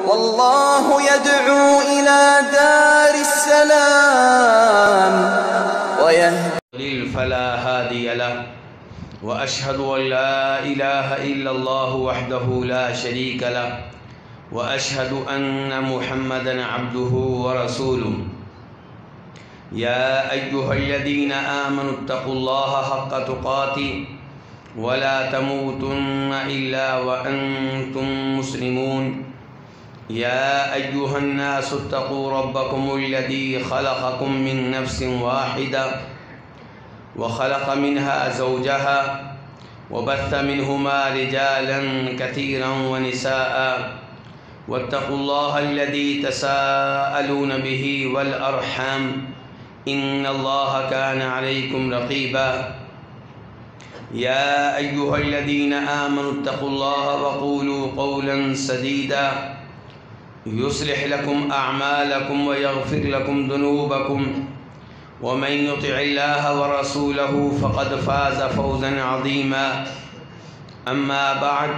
والله يدعو إلى دار السلام ويهدي فلا هادي له وأشهد أن لا إله إلا الله وحده لا شريك له وأشهد أن محمدًا عبده ورسوله يا أيها الذين آمنوا اتقوا الله حق تقاته ولا تموتن إلا وأنتم مسلمون يا أيها الناس اتقوا ربكم الذي خلقكم من نفس واحدة وخلق منها زوجها وبث منهما رجالا كثيرا ونساء واتقوا الله الذي تساءلون به والأرحام إن الله كان عليكم رقيبا يا أيها الذين آمنوا اتقوا الله وقولوا قولا سديدا يصلح لكم أعمالكم ويغفر لكم ذنوبكم ومن يطع الله ورسوله فقد فاز فوزا عظيما أما بعد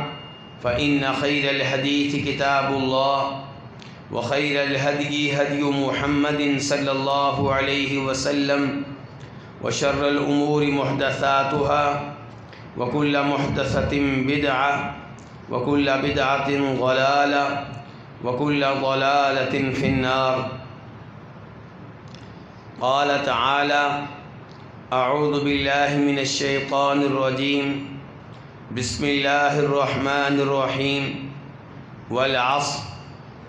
فإن خير الحديث كتاب الله وخير الهدي هدي محمد صلى الله عليه وسلم وشر الأمور محدثاتها وكل محدثة بدعة وكل بدعة ضلالة وكل ضلالة في النار قال تعالى أعوذ بالله من الشيطان الرجيم بسم الله الرحمن الرحيم والعصر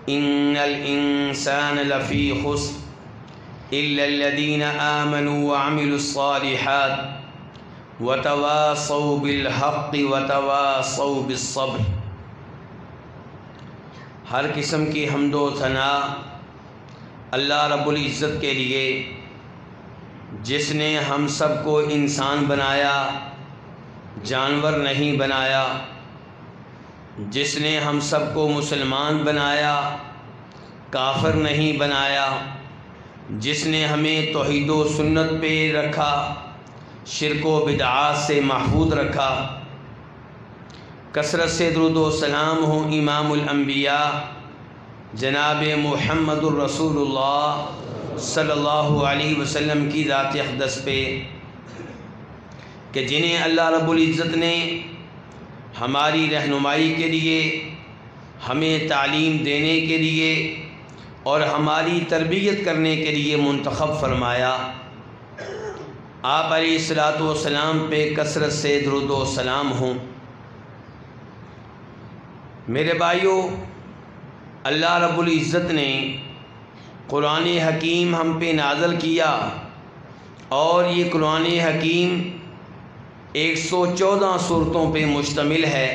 إن الإنسان لفي خسر إلا الذين آمنوا وعملوا الصالحات وتواصوا بالحق وتواصوا بالصبر۔ ہر قسم کی حمد و ثنا اللہ رب العزت کے لیے، جس نے ہم سب کو انسان بنایا، جانور نہیں بنایا، جس نے ہم سب کو مسلمان بنایا، کافر نہیں بنایا، جس نے ہمیں توحید و سنت پہ رکھا، شرک و بدعات سے محفوظ رکھا۔ کثرت سے درود و سلام ہو امام الانبیاء جناب محمد الرسول اللہ صلی اللہ علیہ وسلم کی ذات اقدس پہ، کہ جنہیں اللہ رب العزت نے ہماری رہنمائی کے لیے، ہمیں تعلیم دینے کے لیے اور ہماری تربیت کرنے کے لیے منتخب فرمایا۔ آپ علیہ الصلاۃ والسلام پہ کثرت سے درود و سلام ہوں۔ میرے بھائیو، اللہ رب العزت نے قرآن حکیم ہم پہ نازل کیا، اور یہ قرآن حکیم 114 صورتوں پہ مشتمل ہے۔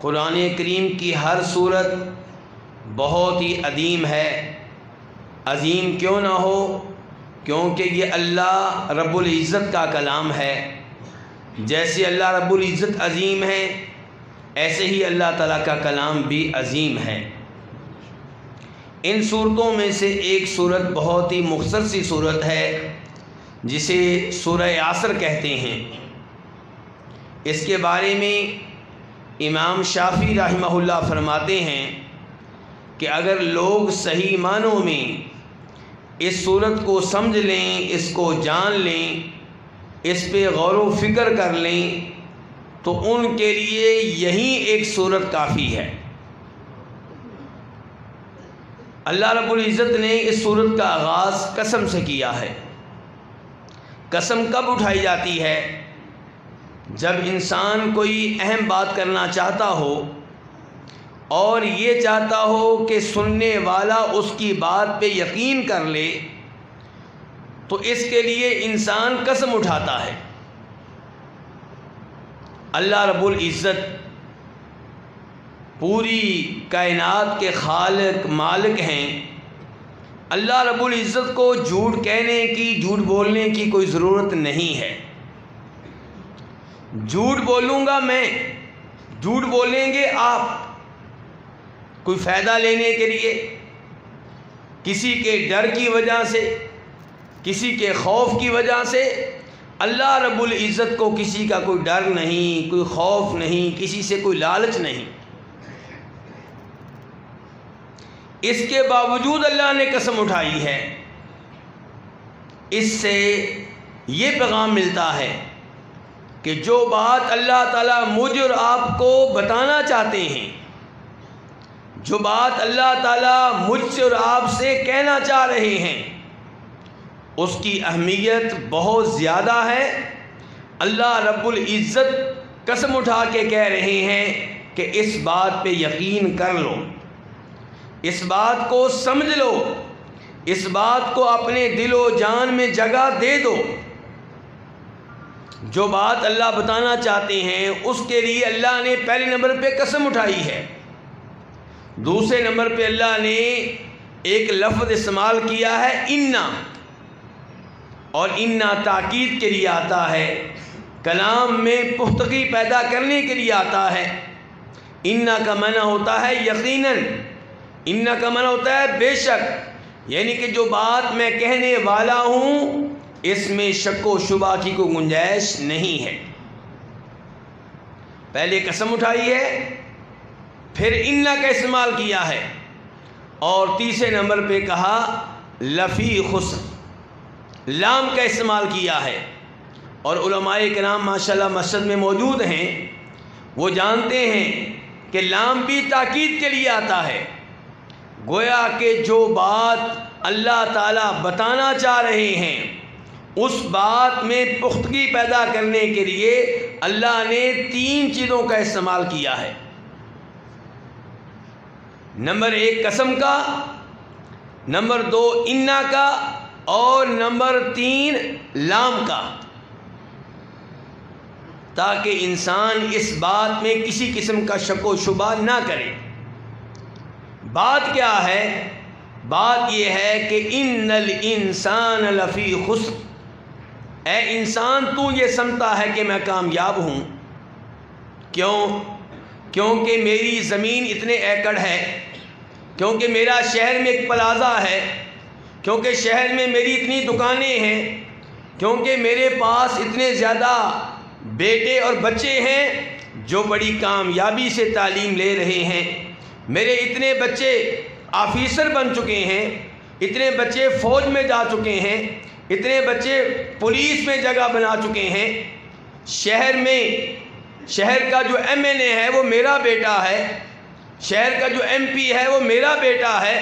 قرآن کریم کی ہر صورت بہت ہی عظیم ہے۔ عظیم کیوں نہ ہو؟ کیونکہ یہ اللہ رب العزت کا کلام ہے۔ جیسے اللہ رب العزت عظیم ہے، ایسے ہی اللہ تعالیٰ کا کلام بھی عظیم ہے۔ ان صورتوں میں سے ایک صورت بہت ہی مختصر سی صورت ہے، جسے سورہ عصر کہتے ہیں۔ اس کے بارے میں امام شافعی رحمہ اللہ فرماتے ہیں کہ اگر لوگ صحیح معنوں میں اس صورت کو سمجھ لیں، اس کو جان لیں، اس پہ غور و فکر کر لیں، تو ان کے لیے یہی ایک صورت کافی ہے۔ اللہ رب العزت نے اس صورت کا آغاز قسم سے کیا ہے۔ قسم کب اٹھائی جاتی ہے؟ جب انسان کوئی اہم بات کرنا چاہتا ہو اور یہ چاہتا ہو کہ سننے والا اس کی بات پہ یقین کر لے، تو اس کے لیے انسان قسم اٹھاتا ہے۔ اللہ رب العزت پوری کائنات کے خالق مالک ہیں۔ اللہ رب العزت کو جھوٹ کہنے کی، جھوٹ بولنے کی کوئی ضرورت نہیں ہے۔ جھوٹ بولوں گا میں، جھوٹ بولیں گے آپ، کوئی فائدہ لینے کے لیے، کسی کے ڈر کی وجہ سے، کسی کے خوف کی وجہ سے۔ اللہ رب العزت کو کسی کا کوئی ڈر نہیں، کوئی خوف نہیں، کسی سے کوئی لالچ نہیں۔ اس کے باوجود اللہ نے قسم اٹھائی ہے۔ اس سے یہ پیغام ملتا ہے کہ جو بات اللہ تعالیٰ مجھ اور آپ کو بتانا چاہتے ہیں، جو بات اللہ تعالیٰ مجھ سے اور آپ سے کہنا چاہ رہے ہیں، اس کی اہمیت بہت زیادہ ہے۔ اللہ رب العزت قسم اٹھا کے کہہ رہے ہیں کہ اس بات پہ یقین کر لو، اس بات کو سمجھ لو، اس بات کو اپنے دل و جان میں جگہ دے دو۔ جو بات اللہ بتانا چاہتے ہیں اس کے لیے اللہ نے پہلے نمبر پہ قسم اٹھائی ہے۔ دوسرے نمبر پہ اللہ نے ایک لفظ استعمال کیا ہے انا، اور انا تاکید کے لیے آتا ہے، کلام میں پختگی پیدا کرنے کے لیے آتا ہے۔ انا کا معنی ہوتا ہے یقیناً، انا کا معنی ہوتا ہے بے شک، یعنی کہ جو بات میں کہنے والا ہوں اس میں شک و شبہ کی کوئی گنجائش نہیں ہے۔ پہلے قسم اٹھائی ہے، پھر انا کا استعمال کیا ہے، اور تیسرے نمبر پہ کہا لفی خسر، لام کا استعمال کیا ہے۔ اور علماء کرام ماشاءاللہ مسجد میں موجود ہیں، وہ جانتے ہیں کہ لام بھی تاکید کے لیے آتا ہے، گویا کہ جو بات اللہ تعالیٰ بتانا چاہ رہے ہیں اس بات میں پختگی پیدا کرنے کے لیے اللہ نے 3 چیزوں کا استعمال کیا ہے۔ نمبر 1 قسم کا، نمبر 2 انا کا، اور نمبر 3 لام کا، تاکہ انسان اس بات میں کسی قسم کا شک و شبہ نہ کرے۔ بات کیا ہے؟ بات یہ ہے کہ ان الانسان لفی خسر، اے انسان تو یہ سمجھتا ہے کہ میں کامیاب ہوں، کیونکہ میری زمین اتنے ایکڑ ہے، کیونکہ میرا شہر میں ایک پلازہ ہے، کیونکہ شہر میں میری اتنی دکانیں ہیں، کیونکہ میرے پاس اتنے زیادہ بیٹے اور بچے ہیں جو بڑی کامیابی سے تعلیم لے رہے ہیں، میرے اتنے بچے آفیسر بن چکے ہیں، اتنے بچے فوج میں جا چکے ہیں، اتنے بچے پولیس میں جگہ بنا چکے ہیں، شہر کا جو ایم این اے ہے وہ میرا بیٹا ہے، شہر کا جو ایم پی ہے وہ میرا بیٹا ہے،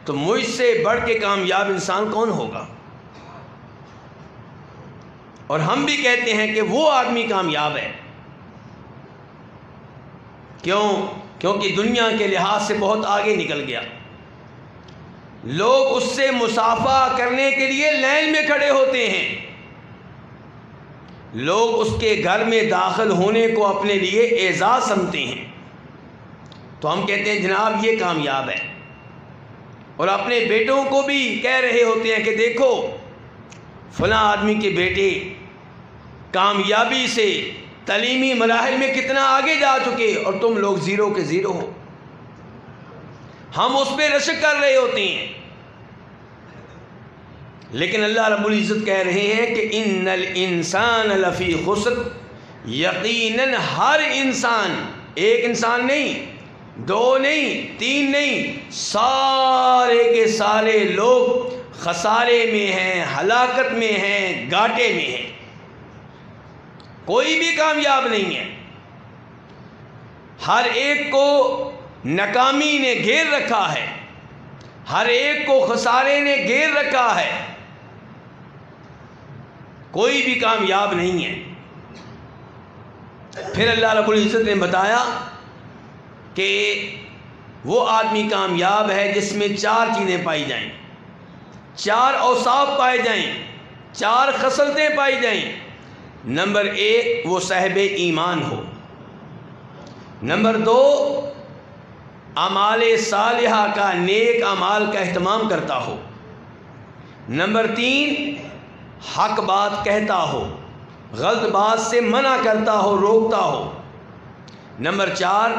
تو مجھ سے بڑھ کے کامیاب انسان کون ہوگا؟ اور ہم بھی کہتے ہیں کہ وہ آدمی کامیاب ہے۔ کیونکہ دنیا کے لحاظ سے بہت آگے نکل گیا، لوگ اس سے مصافحہ کرنے کے لیے لائن میں کھڑے ہوتے ہیں، لوگ اس کے گھر میں داخل ہونے کو اپنے لیے اعزاز سمجھتے ہیں، تو ہم کہتے ہیں جناب یہ کامیاب ہے، اور اپنے بیٹوں کو بھی کہہ رہے ہوتے ہیں کہ دیکھو فلاں آدمی کے بیٹے کامیابی سے تعلیمی مراحل میں کتنا آگے جا چکے، اور تم لوگ زیرو کے زیرو ہو۔ ہم اس پہ رشک کر رہے ہوتے ہیں، لیکن اللہ رب العزت کہہ رہے ہیں کہ ان الانسان لفی خسر، یقیناً ہر انسان، ایک انسان نہیں، 2 نہیں، 3 نہیں، سارے کے سارے لوگ خسارے میں ہیں، ہلاکت میں ہیں، گھاٹے میں ہیں، کوئی بھی کامیاب نہیں ہے۔ ہر ایک کو ناکامی نے گھیر رکھا ہے، ہر ایک کو خسارے نے گھیر رکھا ہے، کوئی بھی کامیاب نہیں ہے۔ پھر اللہ رب العزت نے بتایا کہ وہ آدمی کامیاب ہے جس میں 4 چیزیں پائی جائیں، 4 اوصاف پائے جائیں، 4 خصلتیں پائی جائیں۔ نمبر 1 وہ صاحب ایمان ہو، نمبر 2 اعمال صالحہ کا، نیک اعمال کا اہتمام کرتا ہو، نمبر 3 حق بات کہتا ہو، غلط بات سے منع کرتا ہو، روکتا ہو، نمبر 4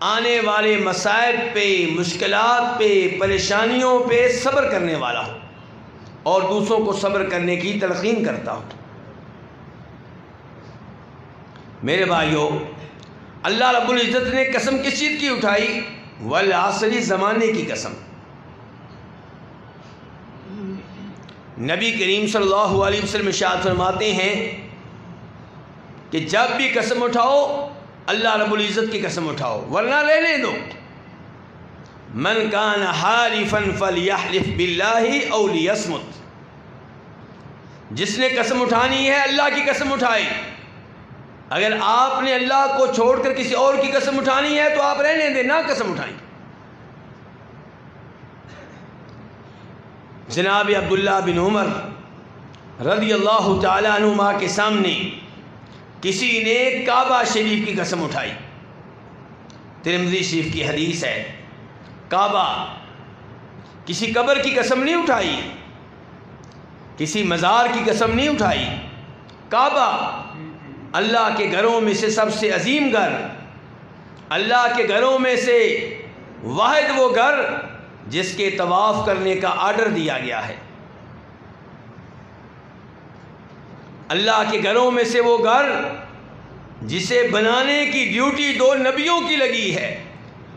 آنے والے مصائب پہ، مشکلات پہ، پریشانیوں پہ صبر کرنے والا ہو، اور دوسروں کو صبر کرنے کی تلقین کرتا ہو۔ میرے بھائیوں، اللہ رب العزت نے قسم کس چیز کی اٹھائی؟ والعصر زمانے کی قسم. نبی کریم صلی اللہ علیہ وسلم ارشاد فرماتے ہیں کہ جب بھی قسم اٹھاؤ اللہ رب العزت کی قسم اٹھاؤ ورنہ لینے دو. من کان حالفا فلیحلف باللہ او لیصمت. جس نے قسم اٹھانی ہے اللہ کی قسم اٹھائے. اگر آپ نے اللہ کو چھوڑ کر کسی اور کی قسم اٹھانی ہے تو آپ رہنے دیں، نہ قسم اٹھائیں. جناب عبداللہ بن عمر رضی اللہ تعالیٰ عنہما کے سامنے کسی نے کعبہ شریف کی قسم اٹھائی. ترمذی شریف کی حدیث ہے. کعبہ، کسی قبر کی قسم نہیں اٹھائی، کسی مزار کی قسم نہیں اٹھائی. کعبہ اللہ کے گھروں میں سے سب سے عظیم گھر، اللہ کے گھروں میں سے واحد وہ گھر جس کے طواف کرنے کا آرڈر دیا گیا ہے. اللہ کے گھروں میں سے وہ گھر جسے بنانے کی ڈیوٹی 2 نبیوں کی لگی ہے،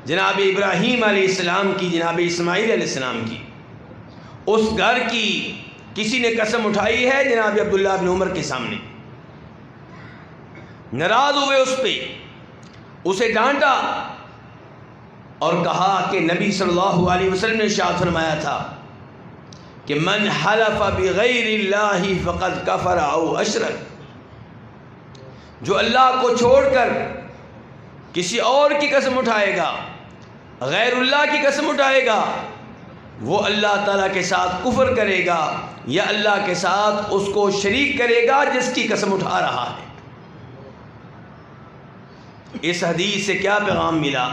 جناب ابراہیم علیہ السلام کی، جناب اسماعیل علیہ السلام کی. اس گھر کی کسی نے قسم اٹھائی ہے جناب عبداللہ بن عمر کے سامنے. ناراض ہوئے اس پہ، اسے ڈانٹا اور کہا کہ نبی صلی اللہ علیہ وسلم نے ارشاد فرمایا تھا کہ من حلف بغیر اللہ فقد کفر او اشرک. جو اللہ کو چھوڑ کر کسی اور کی قسم اٹھائے گا، غیر اللہ کی قسم اٹھائے گا، وہ اللہ تعالیٰ کے ساتھ کفر کرے گا یا اللہ کے ساتھ اس کو شریک کرے گا جس کی قسم اٹھا رہا ہے. اس حدیث سے کیا پیغام ملا؟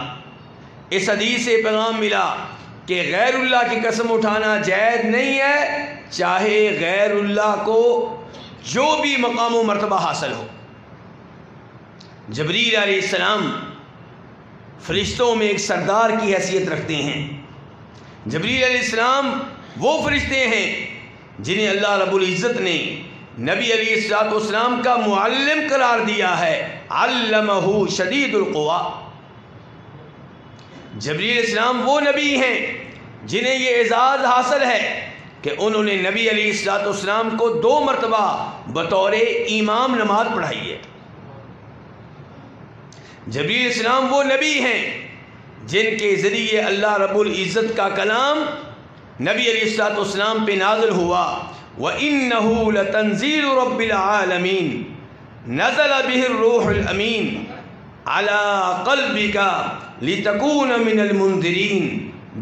اس حدیث سے پیغام ملا کہ غیر اللہ کی قسم اٹھانا جائز نہیں ہے، چاہے غیر اللہ کو جو بھی مقام و مرتبہ حاصل ہو. جبریل علیہ السلام فرشتوں میں ایک سردار کی حیثیت رکھتے ہیں. جبریل علیہ السلام وہ فرشتے ہیں جنہیں اللہ رب العزت نے نبی علیہ السلام کا معلم قرار دیا ہے. علمہ شدید القوا. جبریل علیہ السلام وہ نبی ہیں جنہیں یہ اعزاز حاصل ہے کہ انہوں نے نبی علیہ السلام کو 2 مرتبہ بطور امام نماز پڑھائی ہے. جبریل علیہ السلام وہ نبی ہیں جن کے ذریعے اللہ رب العزت کا کلام نبی علیہ السلام پہ نازل ہوا. وَإِنَّهُ لَتَنزِيلُ رَبِّ الْعَالَمِينَ نَزَلَ بِهِ الرُّوحُ الْأَمِينُ عَلَى قَلْبِكَ لِتَكُونَ مِنَ الْمُنذِرِينَ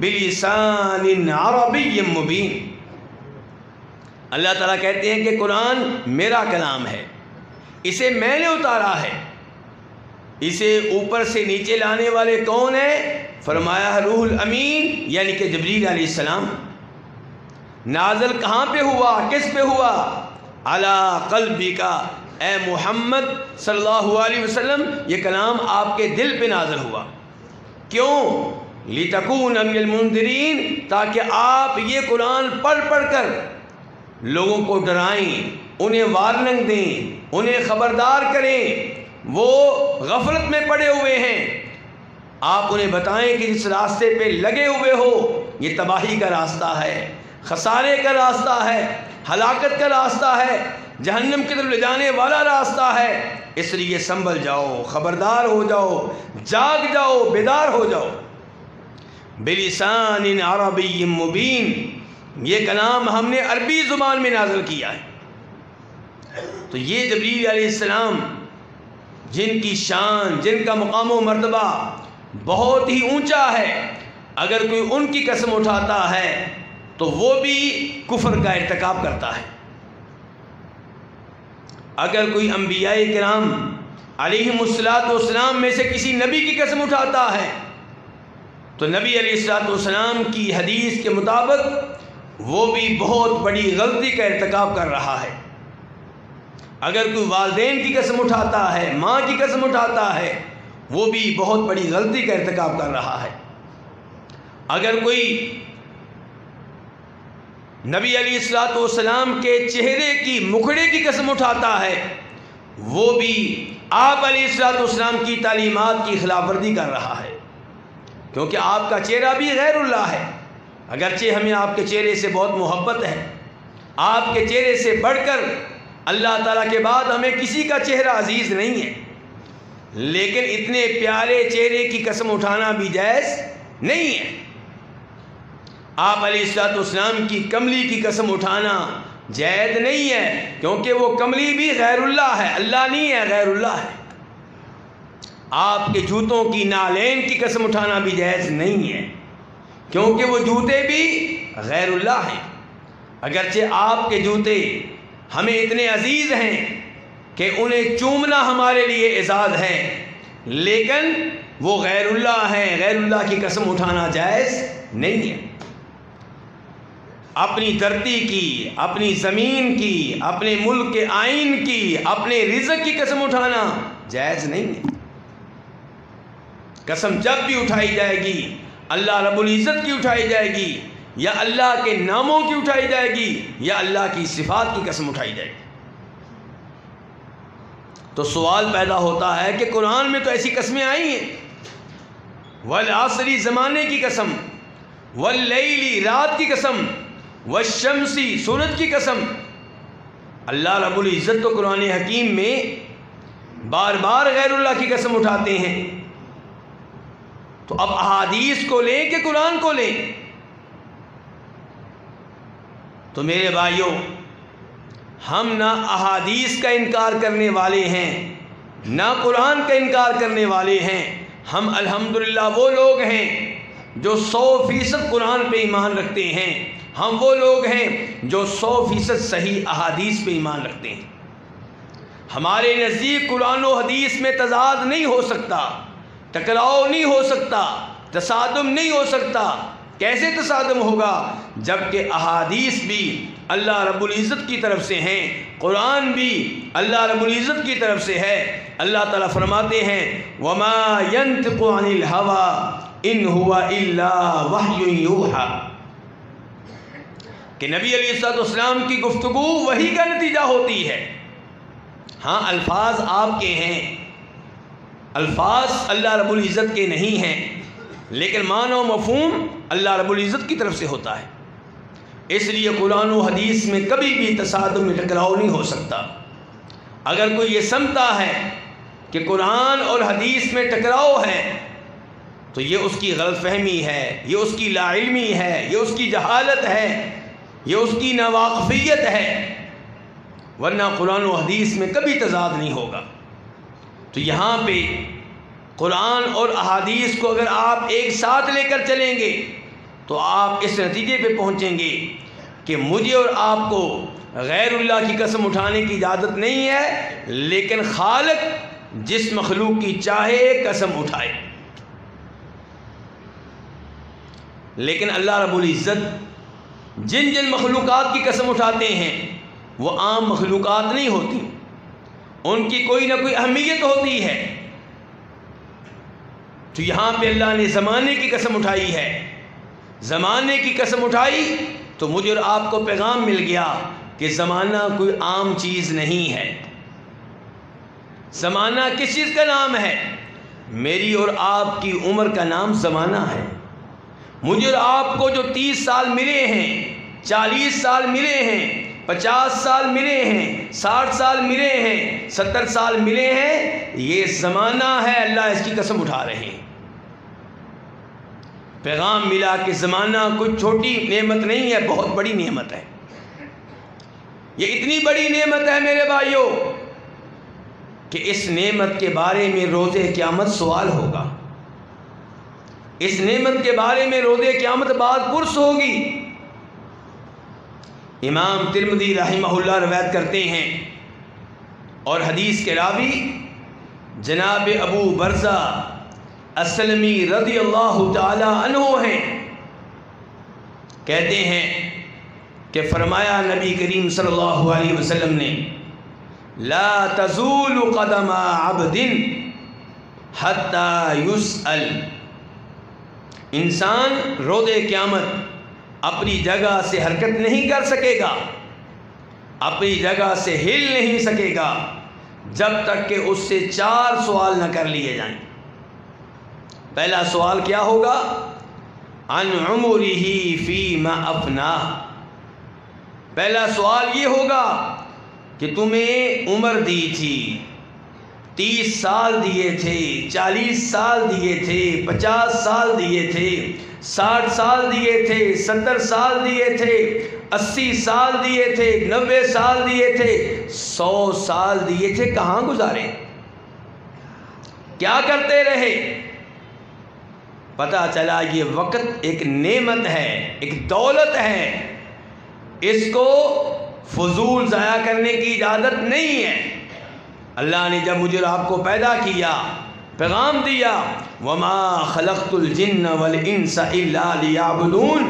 بِلِسَانٍ عَرَبِيٍّ مُبِينٍ. اللہ تعالیٰ کہتے ہیں کہ قرآن میرا کلام ہے، اسے میں نے اتارا ہے. اسے اوپر سے نیچے لانے والے کون ہیں؟ فرمایا روح الامین یعنی کہ جبریل علیہ السلام. نازل کہاں پہ ہوا؟ کس پہ ہوا؟ علی قلبک، اے محمد صلی اللہ علیہ وسلم یہ کلام آپ کے دل پہ نازل ہوا. کیوں؟ لِتَكُونَ مِنَ الْمُنذِرِينَ، تاکہ آپ یہ قرآن پڑھ کر لوگوں کو ڈرائیں، انہیں وارننگ دیں، انہیں خبردار کریں. وہ غفلت میں پڑے ہوئے ہیں، آپ انہیں بتائیں کہ جس راستے پہ لگے ہوئے ہو یہ تباہی کا راستہ ہے، خسارے کا راستہ ہے، ہلاکت کا راستہ ہے، جہنم کی طرف لے جانے والا راستہ ہے. اس لیے سنبھل جاؤ، خبردار ہو جاؤ، جاگ جاؤ، بیدار ہو جاؤ. بلسان عربی مبین، یہ کلام ہم نے عربی زبان میں نازل کیا ہے. تو یہ جبریل علیہ السلام جن کی شان، جن کا مقام و مرتبہ بہت ہی اونچا ہے، اگر کوئی ان کی قسم اٹھاتا ہے تو وہ بھی کفر کا ارتکاب کرتا ہے. اگر کوئی انبیاء کرام علیہم السلام میں سے کسی نبی کی قسم اٹھاتا ہے تو نبی علیہ السلام کی حدیث کے مطابق وہ بھی بہت بڑی غلطی کا ارتکاب کر رہا ہے. اگر کوئی والدین کی قسم اٹھاتا ہے، ماں کی قسم اٹھاتا ہے، وہ بھی بہت بڑی غلطی کا ارتکاب کر رہا ہے. اگر کوئی نبی علیہ السلام کے چہرے کی مکھڑے کی قسم اٹھاتا ہے، وہ بھی آپ علیہ السلام کی تعلیمات کی خلاف ورزی کر رہا ہے. کیونکہ آپ کا چہرہ بھی غیر اللہ ہے، اگرچہ ہمیں آپ کے چہرے سے بہت محبت ہے، آپ کے چہرے سے بڑھ کر اللہ تعالیٰ کے بعد ہمیں کسی کا چہرہ عزیز نہیں ہے، لیکن اتنے پیارے چہرے کی قسم اٹھانا بھی جائز نہیں ہے۔ آپ علیہ الصلوۃ والسلام کی کملی کی قسم اٹھانا جائز نہیں ہے، کیونکہ وہ کملی بھی غیر اللہ ہے، اللہ نہیں ہے، غیر اللہ ہے۔ آپ کے جوتوں کی نالین کی قسم اٹھانا بھی جائز نہیں ہے، کیونکہ وہ جوتے بھی غیر اللہ ہیں۔ اگرچہ آپ کے جوتے ہمیں اتنے عزیز ہیں کہ انہیں چومنا ہمارے لیے اعزاز ہے، لیکن وہ غیر اللہ ہیں، غیر اللہ کی قسم اٹھانا جائز نہیں ہے۔ اپنی دھرتی کی، اپنی زمین کی، اپنے ملک کے آئین کی، اپنے رزق کی قسم اٹھانا جائز نہیں ہے۔ قسم جب بھی اٹھائی جائے گی اللہ رب العزت کی اٹھائی جائے گی، یا اللہ کے ناموں کی اٹھائی جائے گی، یا اللہ کی صفات کی قسم اٹھائی جائے گی۔ تو سوال پیدا ہوتا ہے کہ قرآن میں تو ایسی قسمیں آئی ہیں، والعصر زمانے کی قسم، واللیل رات کی قسم، والشمسی سورج کی قسم۔ اللہ رب العزت تو قرآن حکیم میں بار بار غیر اللہ کی قسم اٹھاتے ہیں، تو اب احادیث کو لیں کہ قرآن کو لیں؟ تو میرے بھائیوں، ہم نہ احادیث کا انکار کرنے والے ہیں، نہ قرآن کا انکار کرنے والے ہیں۔ ہم الحمدللہ وہ لوگ ہیں جو 100% قرآن پہ ایمان رکھتے ہیں، ہم وہ لوگ ہیں جو 100% صحیح احادیث پہ ایمان رکھتے ہیں۔ ہمارے نزدیک قرآن و حدیث میں تضاد نہیں ہو سکتا، ٹکراؤ نہیں ہو سکتا، تصادم نہیں ہو سکتا۔ کیسے تصادم ہوگا؟ جبکہ احادیث بھی اللہ رب العزت کی طرف سے ہیں، قرآن بھی اللہ رب العزت کی طرف سے ہے۔ اللہ تعالیٰ فرماتے ہیں وَمَا يَنْطِقُ عَنِ الْهَوَىٰ إِنْ هُوَ إِلَّا وَحْيٌ يُوحَىٰ، کہ نبی علیہ الصلوۃ والسلام کی گفتگو وحی کا نتیجہ ہوتی ہے۔ ہاں الفاظ آپ کے ہیں، الفاظ اللہ رب العزت کے نہیں ہیں، لیکن معنی و مفہوم اللہ رب العزت کی طرف سے ہوتا ہے۔ اس لیے قرآن و حدیث میں کبھی بھی تصادم میں ٹکراؤ نہیں ہو سکتا۔ اگر کوئی یہ سمجھتا ہے کہ قرآن اور حدیث میں ٹکراؤ ہے تو یہ اس کی غلط فہمی ہے، یہ اس کی لا علمی ہے، یہ اس کی جہالت ہے، یہ اس کی ناواقفیت ہے، ورنہ قرآن و حدیث میں کبھی تضاد نہیں ہوگا۔ تو یہاں پہ قرآن اور احادیث کو اگر آپ ایک ساتھ لے کر چلیں گے تو آپ اس نتیجے پہ پہنچیں گے کہ مجھے اور آپ کو غیر اللہ کی قسم اٹھانے کی اجازت نہیں ہے، لیکن خالق جس مخلوق کی چاہے قسم اٹھائے۔ لیکن اللہ رب العزت جن جن مخلوقات کی قسم اٹھاتے ہیں وہ عام مخلوقات نہیں ہوتی، ان کی کوئی نہ کوئی اہمیت ہوتی ہے۔ تو یہاں پہ اللہ نے زمانے کی قسم اٹھائی ہے، زمانے کی قسم اٹھائی تو مجھے اور آپ کو پیغام مل گیا کہ زمانہ کوئی عام چیز نہیں ہے۔ زمانہ کس چیز کا نام ہے؟ میری اور آپ کی عمر کا نام زمانہ ہے۔ مجھے اور آپ کو جو 30 سال ملے ہیں، 40 سال ملے ہیں، 50 سال ملے ہیں، 60 سال ملے ہیں، 70 سال ملے ہیں، یہ زمانہ ہے، اللہ اس کی قسم اٹھا رہے ہیں۔ پیغام ملا کہ زمانہ کوئی چھوٹی نعمت نہیں ہے، بہت بڑی نعمت ہے۔ یہ اتنی بڑی نعمت ہے میرے بھائیوں کہ اس نعمت کے بارے میں روز قیامت سوال ہوگا، اس نعمت کے بارے میں روز قیامت بات پرس ہوگی۔ امام ترمذی رحمہ اللہ روایت کرتے ہیں اور حدیث کے راوی جناب ابو برزہ اسلمی رضی اللہ تعالی عنہ ہیں، کہتے ہیں کہ فرمایا نبی کریم صلی اللہ علیہ وسلم نے لا تزول قدم عبد حتی یسأل، انسان روز قیامت اپنی جگہ سے حرکت نہیں کر سکے گا، اپنی جگہ سے ہل نہیں سکے گا جب تک کہ اس سے 4 سوال نہ کر لیے جائیں۔ پہلا سوال کیا ہوگا؟ عن عمرہ فیما افنا، پہلا سوال یہ ہوگا کہ تمہیں عمر دی تھی، 30 سال دیے تھے، 40 سال دیے تھے، 50 سال دیے تھے، 60 سال دیے تھے، 70 سال دیے تھے، 80 سال دیے تھے، 90 سال دیے تھے، 100 سال دیے تھے، کہاں گزارے؟ کیا کرتے رہے؟ پتہ چلا یہ وقت ایک نعمت ہے، ایک دولت ہے، اس کو فضول ضائع کرنے کی اجازت نہیں ہے۔ اللہ نے جب مجھے اور آپ کو پیدا کیا، پیغام دیا وَمَا خَلَقْتُ الْجِنَّ وَالْإِنسَ إِلَّا لِيَعْبُدُونَ،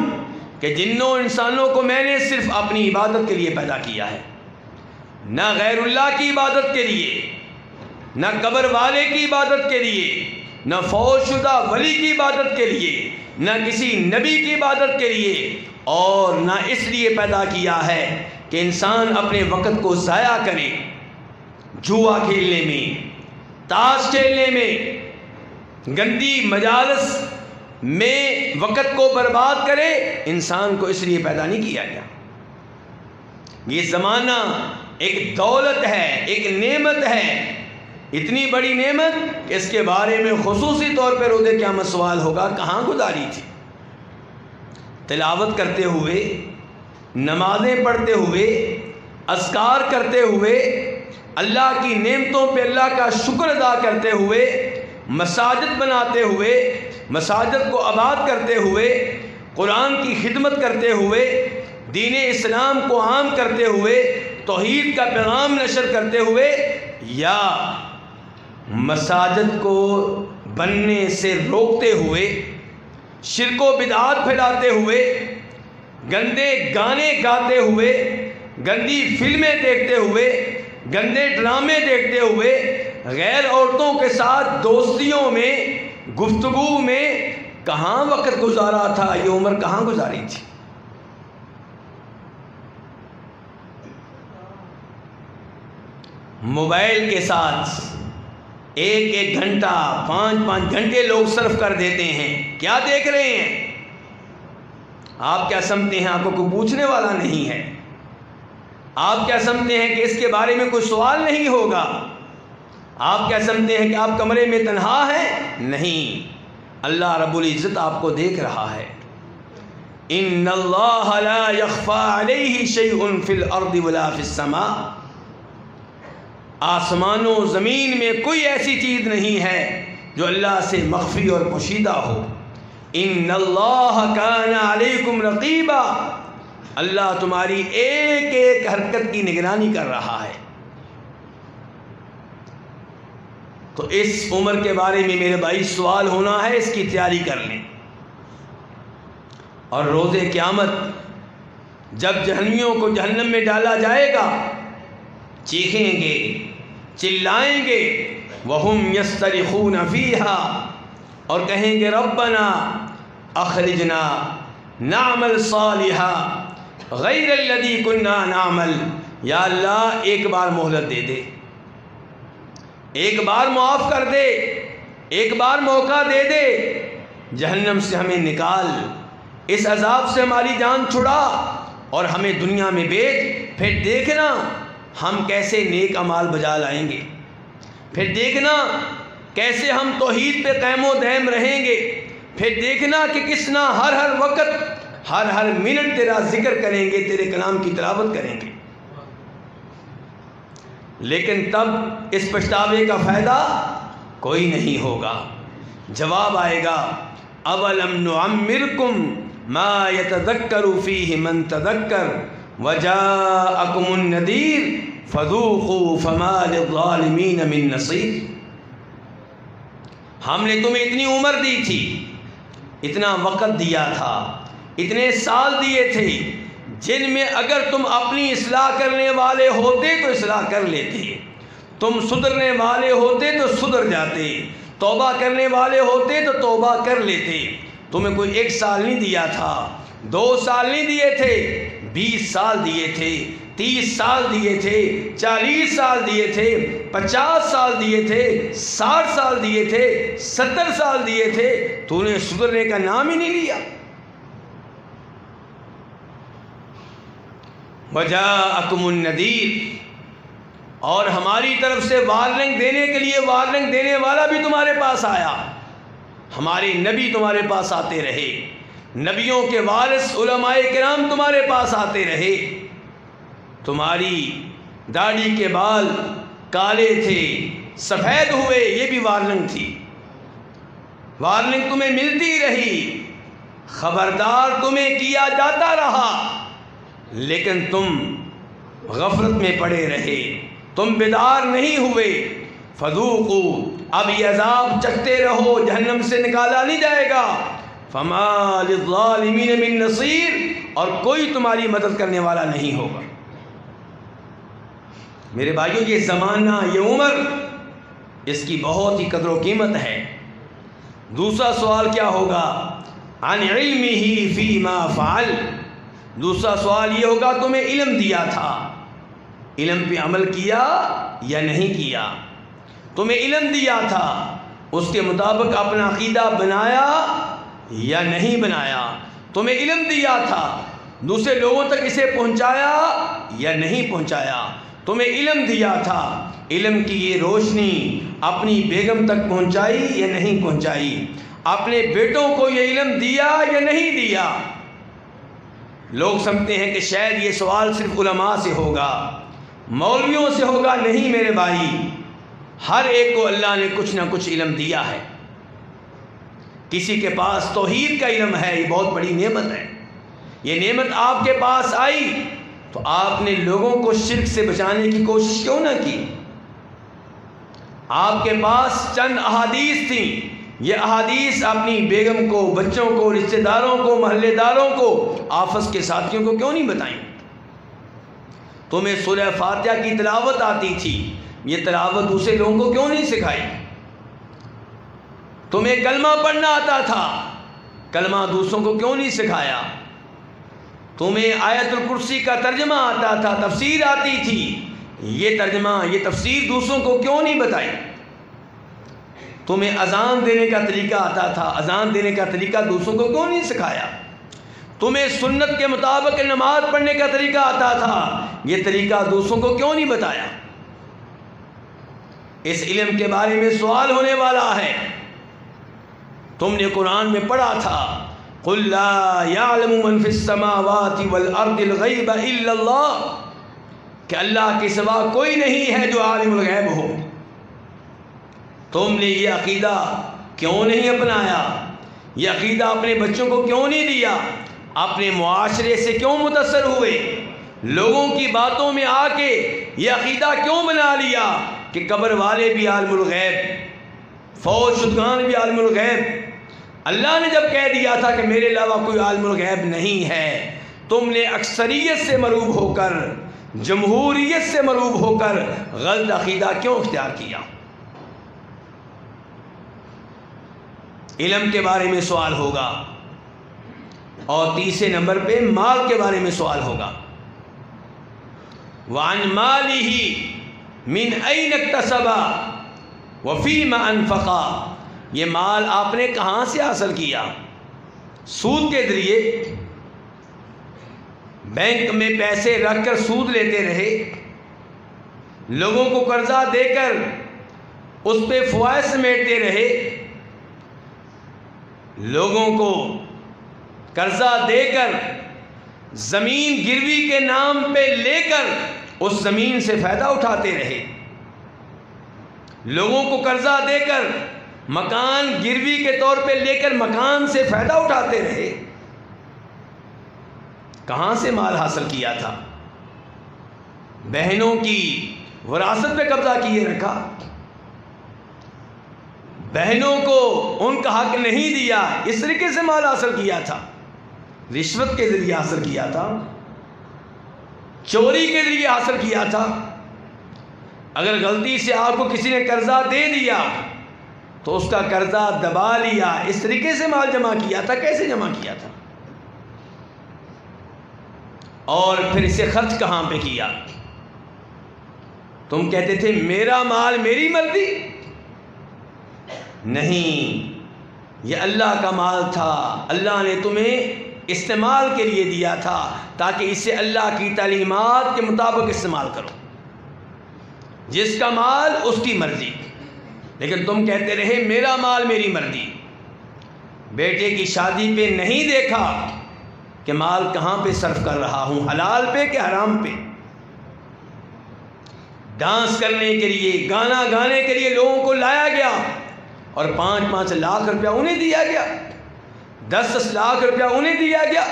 کہ جنوں انسانوں کو میں نے صرف اپنی عبادت کے لیے پیدا کیا ہے، نہ غیر اللہ کی عبادت کے لیے، نہ قبر والے کی عبادت کے لیے، نہ فوت شدہ ولی کی عبادت کے لیے، نہ کسی نبی کی عبادت کے لیے، اور نہ اس لیے پیدا کیا ہے کہ انسان اپنے وقت کو ضائع کرے، جوا کھیلنے میں، تاش کھیلنے میں، گندی مجالس میں وقت کو برباد کرے۔ انسان کو اس لیے پیدا نہیں کیا گیا۔ یہ زمانہ ایک دولت ہے، ایک نعمت ہے، اتنی بڑی نعمت کہ اس کے بارے میں خصوصی طور پر روز قیامت سوال ہوگا، کہاں گزاری تھی؟ تلاوت کرتے ہوئے، نمازیں پڑھتے ہوئے، اذکار کرتے ہوئے، اللہ کی نعمتوں پہ اللہ کا شکر ادا کرتے ہوئے، مساجد بناتے ہوئے، مساجد کو آباد کرتے ہوئے، قرآن کی خدمت کرتے ہوئے، دین اسلام کو عام کرتے ہوئے، توحید کا پیغام نشر کرتے ہوئے، یا مساجد کو بننے سے روکتے ہوئے، شرک و بدعات پھیلاتے ہوئے، گندے گانے گاتے ہوئے، گندی فلمیں دیکھتے ہوئے، گندے ڈرامے دیکھتے ہوئے، غیر عورتوں کے ساتھ دوستیوں میں، گفتگو میں کہاں وقت گزارا تھا؟ یہ عمر کہاں گزاری تھی؟ موبائل کے ساتھ ایک ایک گھنٹہ، 5 گھنٹے لوگ صرف کر دیتے ہیں۔ کیا دیکھ رہے ہیں؟ آپ کیا سمجھتے ہیں آپ کو کوئی پوچھنے والا نہیں ہے؟ آپ کیا سمجھتے ہیں کہ اس کے بارے میں کوئی سوال نہیں ہوگا؟ آپ کیا سمجھتے ہیں کہ آپ کمرے میں تنہا ہیں؟ نہیں، اللہ رب العزت آپ کو دیکھ رہا ہے۔ ان اللہ لا یخفی علیہ شیء فی الارض ولا فی السماء، آسمان و زمین میں کوئی ایسی چیز نہیں ہے جو اللہ سے مخفی اور پوشیدہ ہو۔ ان اللہ کان علیکم رقیبا، اللہ تمہاری ایک ایک حرکت کی نگرانی کر رہا ہے۔ تو اس عمر کے بارے میں میرے بھائی سوال ہونا ہے، اس کی تیاری کر لیں۔ اور روز قیامت جب جہنمیوں کو جہنم میں ڈالا جائے گا، چیخیں گے، چلائیں گے، وَهُمْ يَسْتَرِخُونَ فِيهَا، اور کہیں گے ربنا اخرجنا نعمل صالحا غیر الذی کنا نعمل، یا اللہ ایک بار مہلت دے دے، ایک بار معاف کر دے، ایک بار موقع دے دے، جہنم سے ہمیں نکال، اس عذاب سے ہماری جان چھڑا اور ہمیں دنیا میں بھیج، پھر دیکھنا ہم کیسے نیک اعمال بجا لائیں گے، پھر دیکھنا کیسے ہم توحید پہ قائم و دائم رہیں گے، پھر دیکھنا کہ کس نہ ہر وقت ہر منٹ تیرا ذکر کریں گے، تیرے کلام کی تلاوت کریں گے۔ لیکن تب اس پچھتاوے کا فائدہ کوئی نہیں ہوگا۔ جواب آئے گا اولم نعمرکم ما یتذکر فیہ من تذکر وجاءکم النذیر فذوقوا فما للظالمین من نصیر، ہم نے تمہیں اتنی عمر دی تھی، اتنا وقت دیا تھا، اتنے سال دیے تھے، جن میں اگر تم اپنی اصلاح کرنے والے ہوتے تو اصلاح کر لیتے، تم سدھرنے والے ہوتے تو سدھر جاتے، توبہ کرنے والے ہوتے تو توبہ کر لیتے۔ تمہیں کوئی 1 سال نہیں دیا تھا، 2 سال نہیں دیے تھے، 20 سال دیے تھے، 30 سال دیے تھے، 40 سال دیے تھے، 50 سال دیے تھے، 60 سال دیے تھے، 70 سال دیے تھے، تو نے سدھرنے کا نام ہی نہیں لیا۔ وَجَاءَكُمُ النَّذِيرُ، اور ہماری طرف سے وارننگ دینے کے لیے وارننگ دینے والا بھی تمہارے پاس آیا۔ ہمارے نبی تمہارے پاس آتے رہے، نبیوں کے وارث علماء کرام تمہارے پاس آتے رہے۔ تمہاری داڑھی کے بال کالے تھے، سفید ہوئے، یہ بھی وارننگ تھی۔ وارننگ تمہیں ملتی رہی، خبردار تمہیں کیا جاتا رہا، لیکن تم غفلت میں پڑے رہے، تم بیدار نہیں ہوئے۔ فذوقوا، اب یہ عذاب چکھتے رہو، جہنم سے نکالا نہیں جائے گا۔ فما للظالمین من نصیر، اور کوئی تمہاری مدد کرنے والا نہیں ہوگا۔ میرے بھائیوں، یہ زمانہ، یہ عمر، اس کی بہت ہی قدر و قیمت ہے۔ دوسرا سوال کیا ہوگا؟ عن علمہ فیما فعل، دوسرا سوال یہ ہوگا تمہیں علم دیا تھا، علم پہ عمل کیا یا نہیں کیا؟ تمہیں علم دیا تھا، اس کے مطابق اپنا عقیدہ بنایا یا نہیں بنایا؟ تمہیں علم دیا تھا، دوسرے لوگوں تک اسے پہنچایا یا نہیں پہنچایا؟ تمہیں علم دیا تھا، علم کی یہ روشنی اپنی بیگم تک پہنچائی یا نہیں پہنچائی؟ اپنے بیٹوں کو یہ علم دیا یا نہیں دیا؟ لوگ سمجھتے ہیں کہ شاید یہ سوال صرف علماء سے ہوگا، مولویوں سے ہوگا۔ نہیں میرے بھائی، ہر ایک کو اللہ نے کچھ نہ کچھ علم دیا ہے۔ کسی کے پاس توحید کا علم ہے، یہ بہت بڑی نعمت ہے۔ یہ نعمت آپ کے پاس آئی تو آپ نے لوگوں کو شرک سے بچانے کی کوشش کیوں نہ کی؟ آپ کے پاس چند احادیث تھیں، یہ احادیث اپنی بیگم کو، بچوں کو، رشتہ داروں کو، محلے داروں کو، آفس کے ساتھیوں کو کیوں نہیں بتائیں؟ تمہیں سورہ فاتحہ کی تلاوت آتی تھی، یہ تلاوت دوسرے لوگوں کو کیوں نہیں سکھائی؟ تمہیں کلمہ پڑھنا آتا تھا، کلمہ دوسروں کو کیوں نہیں سکھایا؟ تمہیں آیت الکرسی کا ترجمہ آتا تھا، تفسیر آتی تھی، یہ ترجمہ، یہ تفسیر دوسروں کو کیوں نہیں بتائی؟ تمہیں اذان دینے کا طریقہ آتا تھا، اذان دینے کا طریقہ دوسروں کو کیوں نہیں سکھایا؟ تمہیں سنت کے مطابق نماز پڑھنے کا طریقہ آتا تھا، یہ طریقہ دوسروں کو کیوں نہیں بتایا؟ اس علم کے بارے میں سوال ہونے والا ہے۔ تم نے قرآن میں پڑھا تھا، قُلْ لَا يَعْلَمُ مَنْ فِي السَّمَاوَاتِ وَالْأَرْضِ الْغَيْبَ إِلَّا اللَّهُ، کہ اللہ کے سوا کوئی نہیں ہے جو عالم الغیب ہو۔ تم نے یہ عقیدہ کیوں نہیں اپنایا؟ یہ عقیدہ اپنے بچوں کو کیوں نہیں دیا؟ اپنے معاشرے سے کیوں متاثر ہوئے؟ لوگوں کی باتوں میں آ کے یہ عقیدہ کیوں بنا لیا کہ قبر والے بھی عالم الغیب، فوت شدگان بھی عالم الغیب؟ اللہ نے جب کہہ دیا تھا کہ میرے علاوہ کوئی عالم الغیب نہیں ہے، تم نے اکثریت سے مروب ہو کر، جمہوریت سے مروب ہو کر غلط عقیدہ کیوں اختیار کیا؟ علم کے بارے میں سوال ہوگا، اور تیسرے نمبر پہ مال کے بارے میں سوال ہوگا۔ وَعَنْ مَالِهِ مِنْ أَيْنَ اكْتَسَبَ وَفِيمَ أَنْفَقَ، یہ مال آپ نے کہاں سے حاصل کیا؟ سود کے ذریعے، بینک میں پیسے رکھ کر سود لیتے رہے، لوگوں کو قرضہ دے کر اس پہ فوائد سمیٹتے رہے، لوگوں کو قرضہ دے کر زمین گروی کے نام پہ لے کر اس زمین سے فائدہ اٹھاتے رہے، لوگوں کو قرضہ دے کر مکان گروی کے طور پہ لے کر مکان سے فائدہ اٹھاتے رہے۔ کہاں سے مال حاصل کیا تھا؟ بہنوں کی وراثت پہ قبضہ کیے رکھا، بہنوں کو ان کا حق نہیں دیا، اس طریقے سے مال حاصل کیا تھا، رشوت کے ذریعے حاصل کیا تھا، چوری کے ذریعے حاصل کیا تھا۔ اگر غلطی سے آپ کو کسی نے قرضہ دے دیا تو اس کا قرضہ دبا لیا، اس طریقے سے مال جمع کیا تھا۔ کیسے جمع کیا تھا؟ اور پھر اسے خرچ کہاں پہ کیا؟ تم کہتے تھے میرا مال میری مرضی، نہیں، یہ اللہ کا مال تھا، اللہ نے تمہیں استعمال کے لیے دیا تھا تاکہ اسے اللہ کی تعلیمات کے مطابق استعمال کرو، جس کا مال اس کی مرضی۔ لیکن تم کہتے رہے میرا مال میری مرضی۔ بیٹے کی شادی پہ نہیں دیکھا کہ مال کہاں پہ صرف کر رہا ہوں، حلال پہ کہ حرام پہ۔ ڈانس کرنے کے لیے، گانا گانے کے لیے لوگوں کو لایا گیا اور 5-5 لاکھ روپیہ انہیں دیا گیا، 10-10 لاکھ روپیہ انہیں دیا گیا،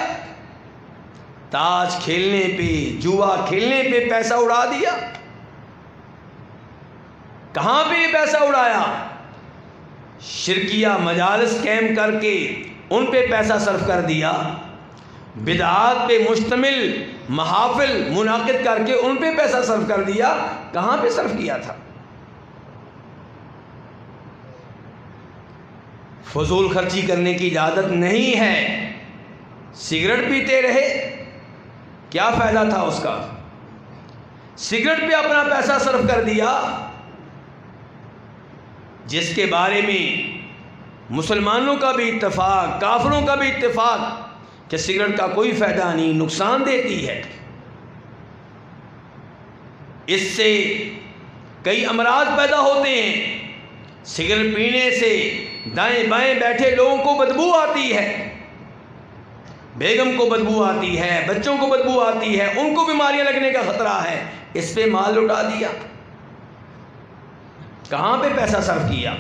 تاش کھیلنے پہ، جوا کھیلنے پہ پیسہ اڑا دیا۔ کہاں پہ یہ پیسہ اڑایا؟ شرکیہ مجالس قائم کر کے ان پہ پیسہ صرف کر دیا، بدعات پہ مشتمل محافل منعقد کر کے ان پہ پیسہ صرف کر دیا۔ کہاں پہ صرف کیا تھا؟ فضول خرچی کرنے کی اجازت نہیں ہے۔ سگریٹ پیتے رہے، کیا فائدہ تھا اس کا؟ سگریٹ پہ اپنا پیسہ صرف کر دیا، جس کے بارے میں مسلمانوں کا بھی اتفاق، کافروں کا بھی اتفاق کہ سگریٹ کا کوئی فائدہ نہیں، نقصان دیتی ہے، اس سے کئی امراض پیدا ہوتے ہیں۔ سگریٹ پینے سے دائیں بائیں بیٹھے لوگوں کو بدبو آتی ہے، بیگم کو بدبو آتی ہے، بچوں کو بدبو آتی ہے، ان کو بیماریاں لگنے کا خطرہ ہے، اس پہ مال لٹا دیا۔ کہاں پہ پیسہ صرف کیا؟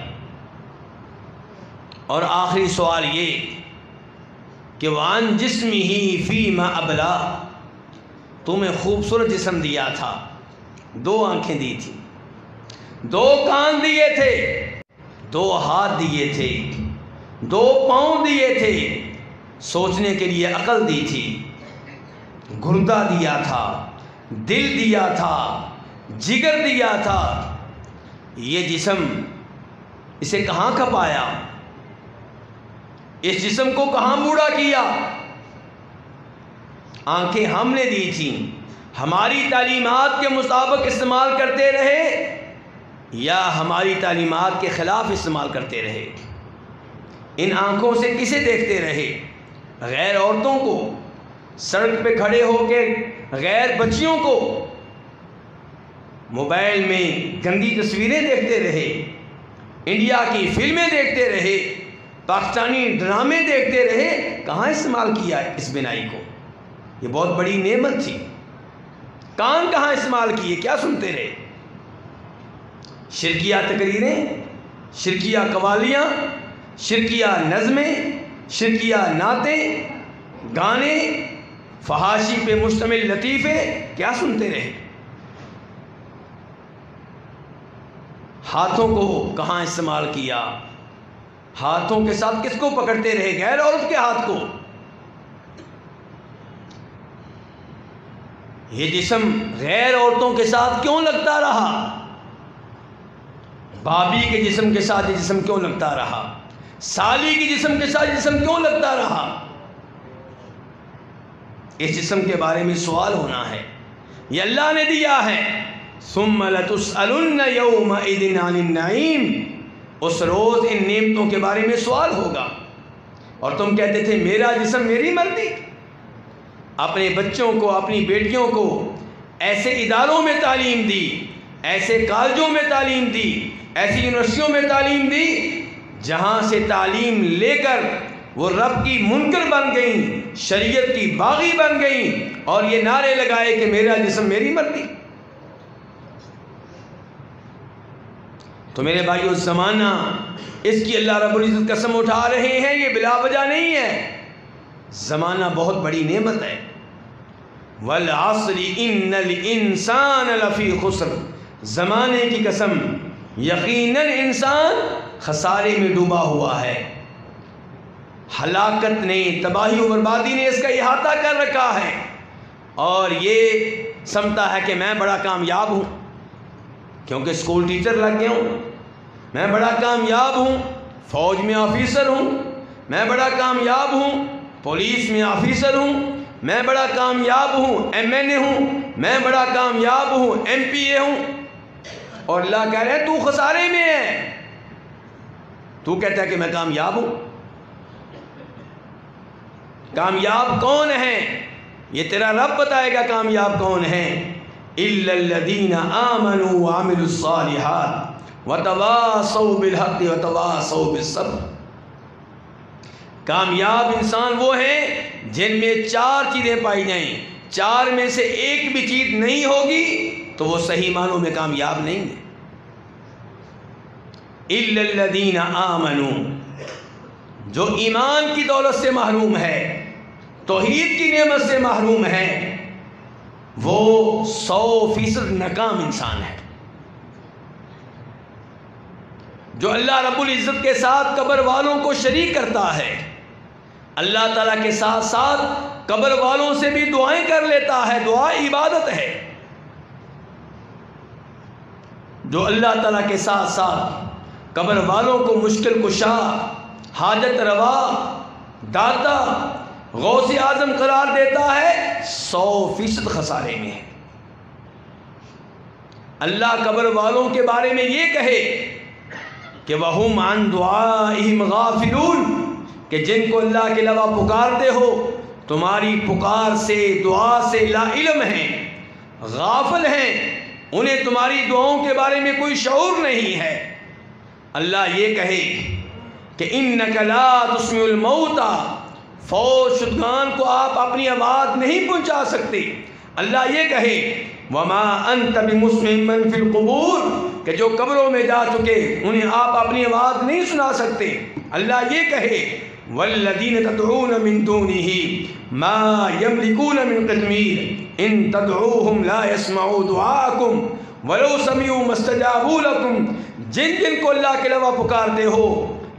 اور آخری سوال یہ کہ وان جسمہ فیما ابلا، تمہیں خوبصورت جسم دیا تھا، 2 آنکھیں دی تھی، 2 کان دیے تھے، 2 ہاتھ دیے تھے، 2 پاؤں دیے تھے، سوچنے کے لیے عقل دی تھی، گردہ دیا تھا، دل دیا تھا، جگر دیا تھا۔ یہ جسم، اسے کہاں کھپایا؟ اس جسم کو کہاں بوڑھا کیا؟ آنکھیں ہم نے دی تھیں، ہماری تعلیمات کے مطابق استعمال کرتے رہے یا ہماری تعلیمات کے خلاف استعمال کرتے رہے؟ ان آنکھوں سے کسے دیکھتے رہے؟ غیر عورتوں کو، سڑک پہ کھڑے ہو کے غیر بچیوں کو، موبائل میں گندی تصویریں دیکھتے رہے، انڈیا کی فلمیں دیکھتے رہے، پاکستانی ڈرامے دیکھتے رہے۔ کہاں استعمال کیا اس بینائی کو؟ یہ بہت بڑی نعمت تھی۔ کان کہاں استعمال کیے؟ کیا سنتے رہے؟ شرکیہ تقریریں، شرکیہ قوالیاں، شرکیہ نظمیں، شرکیہ نعتیں، گانے، فحاشی پہ مشتمل لطیفے، کیا سنتے رہے؟ ہاتھوں کو کہاں استعمال کیا؟ ہاتھوں کے ساتھ کس کو پکڑتے رہے؟ غیر عورت کے ہاتھ کو۔ یہ جسم غیر عورتوں کے ساتھ کیوں لگتا رہا؟ بھابھی کے جسم کے ساتھ یہ جسم کیوں لگتا رہا؟ سالی کے جسم کے ساتھ جسم کیوں لگتا رہا؟ اس جسم کے بارے میں سوال ہونا ہے، یہ اللہ نے دیا ہے۔ ثم لتسألن یومئذ عن النعیم، اس روز ان نعمتوں کے بارے میں سوال ہوگا۔ اور تم کہتے تھے میرا جسم میری مرضی۔ اپنے بچوں کو، اپنی بیٹیوں کو ایسے اداروں میں تعلیم دی، ایسے کالجوں میں تعلیم دی، ایسی یونیورسٹیوں میں تعلیم دی جہاں سے تعلیم لے کر وہ رب کی منکر بن گئیں، شریعت کی باغی بن گئیں، اور یہ نعرے لگائے کہ میرا جسم میری مرضی۔ تو میرے بھائیو، زمانہ اس کی اللہ رب العزت قسم اٹھا رہے ہیں، یہ بلا وجہ نہیں ہے۔ زمانہ بہت بڑی نعمت ہے۔ والعصر ان الانسان لفی خسر، زمانے کی قسم، یقیناً انسان خسارے میں ڈوبا ہوا ہے۔ ہلاکت نے، تباہی و بربادی نے اس کا احاطہ کر رکھا ہے، اور یہ سمجھتا ہے کہ میں بڑا کامیاب ہوں کیونکہ اسکول ٹیچر لگ گیا ہوں، میں بڑا کامیاب ہوں، فوج میں آفیسر ہوں، میں بڑا کامیاب ہوں، پولیس میں آفیسر ہوں، میں بڑا کامیاب ہوں، MNA ہوں، میں بڑا کامیاب ہوں، MPA ہوں، اور اللہ کہہ رہے ہیں تو خسارے میں ہے، تو کہتا ہے کہ میں کامیاب ہوں۔ کامیاب کون ہیں؟ یہ تیرا رب بتائے گا کامیاب کون ہیں۔ إِلَّا الَّذِينَ آمَنُوا وَعَمِلُوا الصَّالِحَاتِ وَتَوَاصَوْا بِالْحَقِّ وَتَوَاصَوْا بِالصَّبْرِ۔ کامیاب انسان وہ ہیں جن میں 4 چیزیں پائی جائیں، 4 میں سے ایک بھی چیز نہیں ہوگی تو وہ صحیح معنوں میں کامیاب نہیں ہے۔ إِلَّا الَّذِينَ آمَنُوا، جو ایمان کی دولت سے محروم ہے، توحید کی نعمت سے محروم ہے، وہ 100% ناکام انسان ہے۔ جو اللہ رب العزت کے ساتھ قبر والوں کو شریک کرتا ہے، اللہ تعالیٰ کے ساتھ ساتھ قبر والوں سے بھی دعائیں کر لیتا ہے، دعا عبادت ہے۔ جو اللہ تعالیٰ کے ساتھ ساتھ قبر والوں کو مشکل کشا، حاجت روا، داتا، غوث اعظم قرار دیتا ہے، 100% خسارے میں ہے۔ اللہ قبر والوں کے بارے میں یہ کہے کہ وَهُمْ عَنْ دُعَائِهِمْ غَافِلُونَ، کہ جن کو اللہ کے علاوہ پکارتے ہو تمہاری پکار سے، دعا سے لا علم ہیں، غافل ہیں، انہیں تمہاری دعاؤں کے بارے میں کوئی شعور نہیں ہے۔ اللہ یہ کہے کہ إِنَّكَ لَا تُسْمِعُ الْمَوْتَى، فوت شدگان کو آپ اپنی آواز نہیں پہنچا سکتے۔ اللہ یہ کہے وَمَا أَنْتَ بِمُسْمِعٍ مَّن فِي الْقُبُورِ، کہ جو قبروں میں جا چکے انہیں آپ اپنی آواز نہیں سنا سکتے۔ اللہ یہ کہے وَالَّذِينَ تَدْعُونَ مِن دُونِهِ مَا يَمْلِكُونَ مِن قِطْمِيرٍ إِن تَدْعُوهُمْ لَا يَسْمَعُوا دُعَاءَكُمْ وَلَوْ سَمِعُوا مَا اسْتَجَابُوا لَكُمْ، جن کو اللہ کے علاوہ پکارتے ہو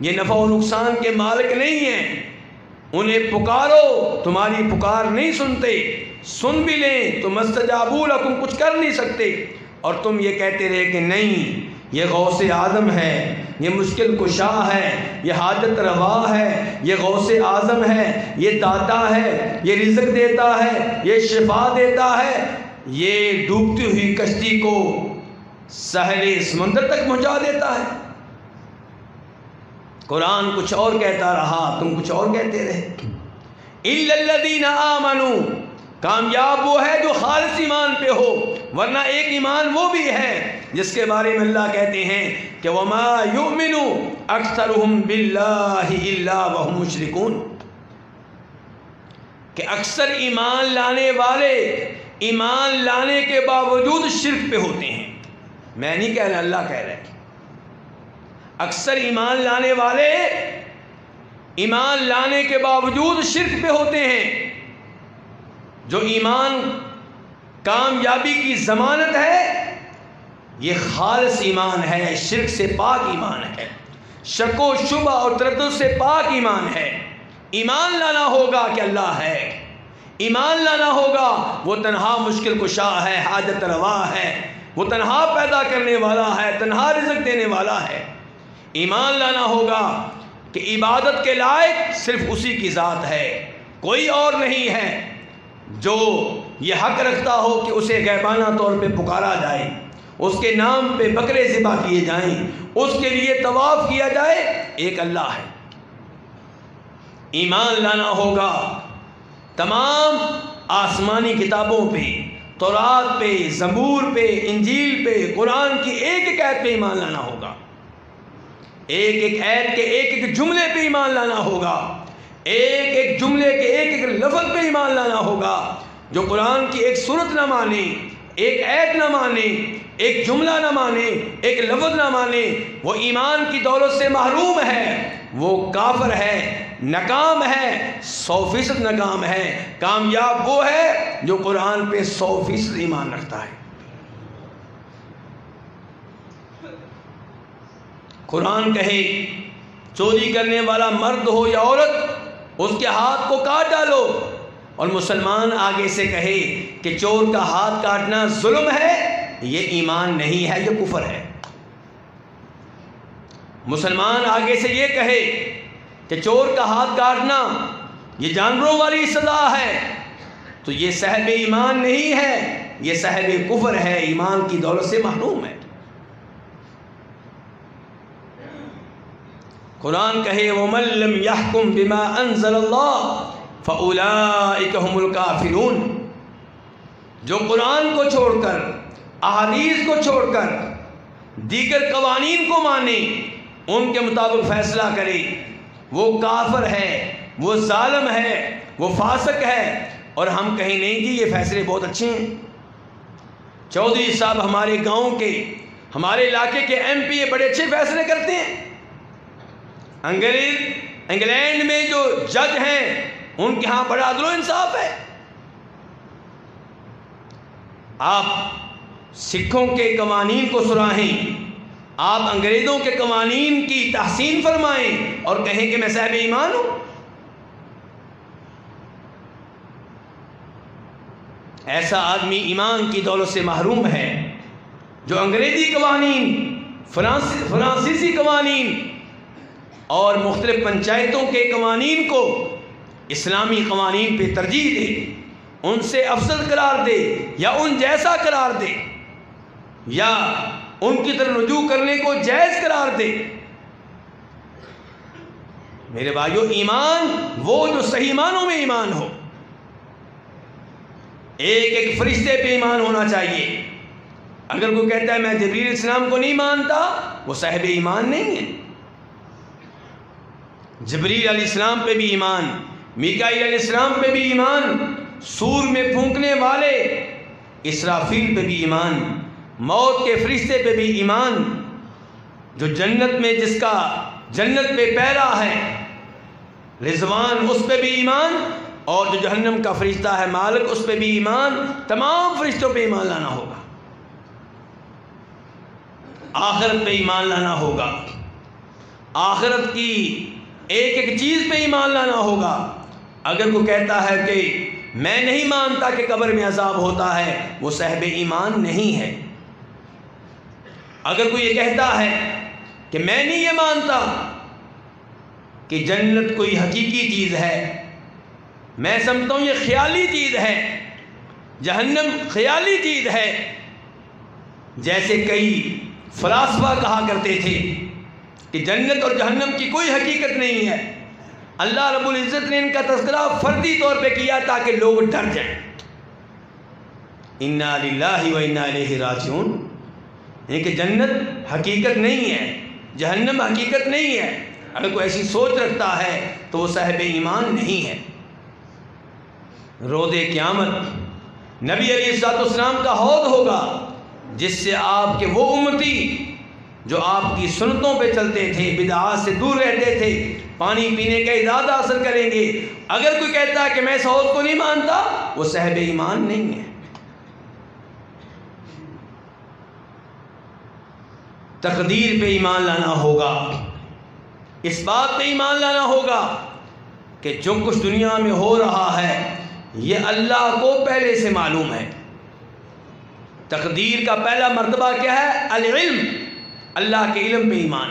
یہ نفع و نقصان کے مالک نہیں ہیں، انہیں پکارو تمہاری پکار نہیں سنتے، سن بھی لیں تو مستجابوا لکم کچھ کر نہیں سکتے، اور تم یہ کہتے رہے کہ نہیں یہ غوث اعظم ہے، یہ مشکل کشا ہے، یہ حاجت روا ہے، یہ غوث اعظم ہے، یہ داتا ہے، یہ رزق دیتا ہے، یہ شفا دیتا ہے، یہ ڈوبتی ہوئی کشتی کو ساحل سمندر تک پہنچا دیتا ہے۔ قرآن کچھ اور کہتا رہا، تم کچھ اور کہتے رہے۔ إِلَّا الَّذِينَ آمَنُوا، کامیاب وہ ہے جو خالص ایمان پہ ہو، ورنہ ایک ایمان وہ بھی ہے جس کے بارے میں اللہ کہتے ہیں کہ وَمَا يُؤْمِنُ أَكْثَرُهُمْ بِاللَّهِ إِلَّا وَهُمْ مُشْرِكُونَ، کہ اکثر ایمان لانے والے ایمان لانے کے باوجود شرک پہ ہوتے ہیں۔ میں نہیں کہہ رہا، اللہ کہہ رہا ہے اکثر ایمان لانے والے ایمان لانے کے باوجود شرک پہ ہوتے ہیں۔ جو ایمان کامیابی کی ضمانت ہے یہ خالص ایمان ہے، شرک سے پاک ایمان ہے، شک و شبہ اور تردد سے پاک ایمان ہے۔ ایمان لانا ہوگا کہ اللہ ہے، ایمان لانا ہوگا وہ تنہا مشکل کشا ہے، حاجت روا ہے، وہ تنہا پیدا کرنے والا ہے، تنہا رزق دینے والا ہے۔ ایمان لانا ہوگا کہ عبادت کے لائق صرف اسی کی ذات ہے، کوئی اور نہیں ہے جو یہ حق رکھتا ہو کہ اسے غیبانہ طور پہ پکارا جائے، اس کے نام پہ بکرے ذبح کیے جائیں، اس کے لیے طواف کیا جائے، ایک اللہ ہے۔ ایمان لانا ہوگا تمام آسمانی کتابوں پہ، تورات پہ، زبور پہ، انجیل پہ، قرآن کی ایک ایک آیت پہ ایمان لانا ہوگا، ایک ایک آیت کے ایک ایک جملے پہ ایمان لانا ہوگا، ایک ایک جملے کے ایک ایک لفظ پہ ایمان لانا ہوگا۔ جو قرآن کی ایک سورت نہ مانے، ایک آیت نہ مانے، ایک جملہ نہ مانے، ایک لفظ نہ مانے، وہ ایمان کی دولت سے محروم ہے، وہ کافر ہے، ناکام ہے، 100% ناکام ہے۔ کامیاب وہ ہے جو قرآن پہ 100% ایمان رکھتا ہے۔ قرآن کہے چوری کرنے والا مرد ہو یا عورت اس کے ہاتھ کو کاٹ ڈالو، اور مسلمان آگے سے کہے کہ چور کا ہاتھ کاٹنا ظلم ہے، یہ ایمان نہیں ہے، یہ کفر ہے۔ مسلمان آگے سے یہ کہے کہ چور کا ہاتھ کاٹنا یہ جانوروں والی سزا ہے، تو یہ صاحب ایمان نہیں ہے، یہ صاحب کفر ہے، ایمان کی دولت سے محروم ہے۔ قرآن کہے وَمَن لَّمْ يَحْكُم بِمَا أَنزَلَ اللَّهُ فَأُولَٰئِكَ هُمُ الْكَافِرُونَ، جو قرآن کو چھوڑ کر، احادیث کو چھوڑ کر دیگر قوانین کو مانے، ان کے مطابق فیصلہ کرے، وہ کافر ہے، وہ ظالم ہے، وہ فاسق ہے۔ اور ہم کہیں نہیں جی یہ فیصلے بہت اچھے ہیں، چودھری صاحب ہمارے گاؤں کے، ہمارے علاقے کے ایم پی بڑے اچھے فیصلے کرتے ہیں۔ انگلینڈ میں جو جج ہیں ان کے ہاں بڑا عدل و انصاف ہے۔ آپ سکھوں کے قوانین کو سراہیں، آپ انگریزوں کے قوانین کی تحسین فرمائیں اور کہیں کہ میں صاحب ایمان ہوں۔ ایسا آدمی ایمان کی دولت سے محروم ہے جو انگریزی قوانین، فرانسیسی قوانین اور مختلف پنچایتوں کے قوانین کو اسلامی قوانین پہ ترجیح دے، ان سے افضل قرار دے یا ان جیسا قرار دے یا ان کی طرف رجوع کرنے کو جائز قرار دے۔ میرے بھائیو، ایمان وہ جو صحیح معنوں میں ایمان ہو، ایک ایک فرشتے پہ ایمان ہونا چاہیے۔ اگر کوئی کہتا ہے میں جبریل علیہ السلام کو نہیں مانتا، وہ صاحب ایمان نہیں ہے۔ جبریل علیہ السلام پہ بھی ایمان، میکائیل علیہ السلام پہ بھی ایمان، سور میں پھونکنے والے اسرافیل پہ بھی ایمان، موت کے فرشتے پہ بھی ایمان، جو جنت میں جس کا جنت پہ پیرا ہے رضوان اس پہ بھی ایمان، اور جو جہنم کا فرشتہ ہے مالک اس پہ بھی ایمان۔ تمام فرشتوں پہ ایمان لانا ہوگا، آخرت پہ ایمان لانا ہوگا، آخرت کی ایک ایک چیز پہ ایمان لانا ہوگا۔ اگر کوئی کہتا ہے کہ میں نہیں مانتا کہ قبر میں عذاب ہوتا ہے، وہ صاحب ایمان نہیں ہے۔ اگر کوئی یہ کہتا ہے کہ میں نہیں یہ مانتا کہ جنت کوئی حقیقی چیز ہے، میں سمجھتا ہوں یہ خیالی چیز ہے، جہنم خیالی چیز ہے، جیسے کئی فلاسفہ کہا کرتے تھے کہ جنت اور جہنم کی کوئی حقیقت نہیں ہے، اللہ رب العزت نے ان کا تذکرہ فردی طور پہ کیا تاکہ لوگ ڈر جائیں۔ انا للہ و انا الیہ راجعون، یعنی کہ جنت حقیقت نہیں ہے، جہنم حقیقت نہیں ہے۔ اگر کوئی ایسی سوچ رکھتا ہے تو وہ صاحب ایمان نہیں ہے۔ روز قیامت نبی علیہ السلام کا حوض ہوگا، جس سے آپ کے وہ امتی جو آپ کی سنتوں پہ چلتے تھے، بدعات سے دور رہتے تھے، پانی پینے کا ارادہ حاصل کریں گے۔ اگر کوئی کہتا ہے کہ میں اس حوض کو نہیں مانتا، وہ صاحب ایمان نہیں ہے۔ تقدیر پہ ایمان لانا ہوگا، اس بات پہ ایمان لانا ہوگا کہ جو کچھ دنیا میں ہو رہا ہے یہ اللہ کو پہلے سے معلوم ہے۔ تقدیر کا پہلا مرتبہ کیا ہے؟ العلم، اللہ کے علم پہ ایمان۔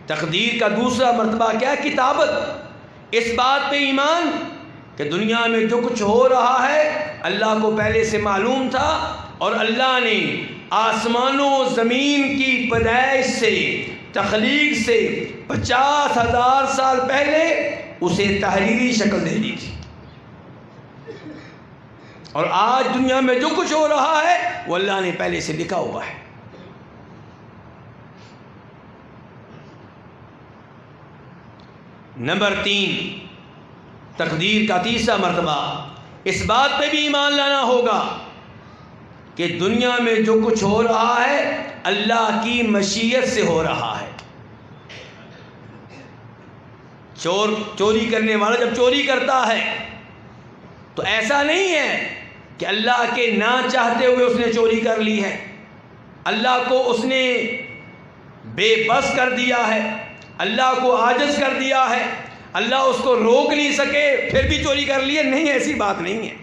تقدیر کا دوسرا مرتبہ کیا ہے؟ کتابت، اس بات پہ ایمان کہ دنیا میں جو کچھ ہو رہا ہے اللہ کو پہلے سے معلوم تھا، اور اللہ نے آسمانوں زمین کی پیدائش سے، تخلیق سے 50,000 سال پہلے اسے تحریری شکل دے دی تھی، اور آج دنیا میں جو کچھ ہو رہا ہے وہ اللہ نے پہلے سے لکھا ہوا ہے۔ نمبر 3، تقدیر کا تیسرا مرتبہ، اس بات پہ بھی ایمان لانا ہوگا کہ دنیا میں جو کچھ ہو رہا ہے اللہ کی مشیت سے ہو رہا ہے۔ چوری کرنے والا جب چوری کرتا ہے تو ایسا نہیں ہے کہ اللہ کے نہ چاہتے ہوئے اس نے چوری کر لی ہے، اللہ کو اس نے بے بس کر دیا ہے، اللہ کو عاجز کر دیا ہے، اللہ اس کو روک نہیں سکے پھر بھی چوری کر لی ہے۔ نہیں، ایسی بات نہیں ہے۔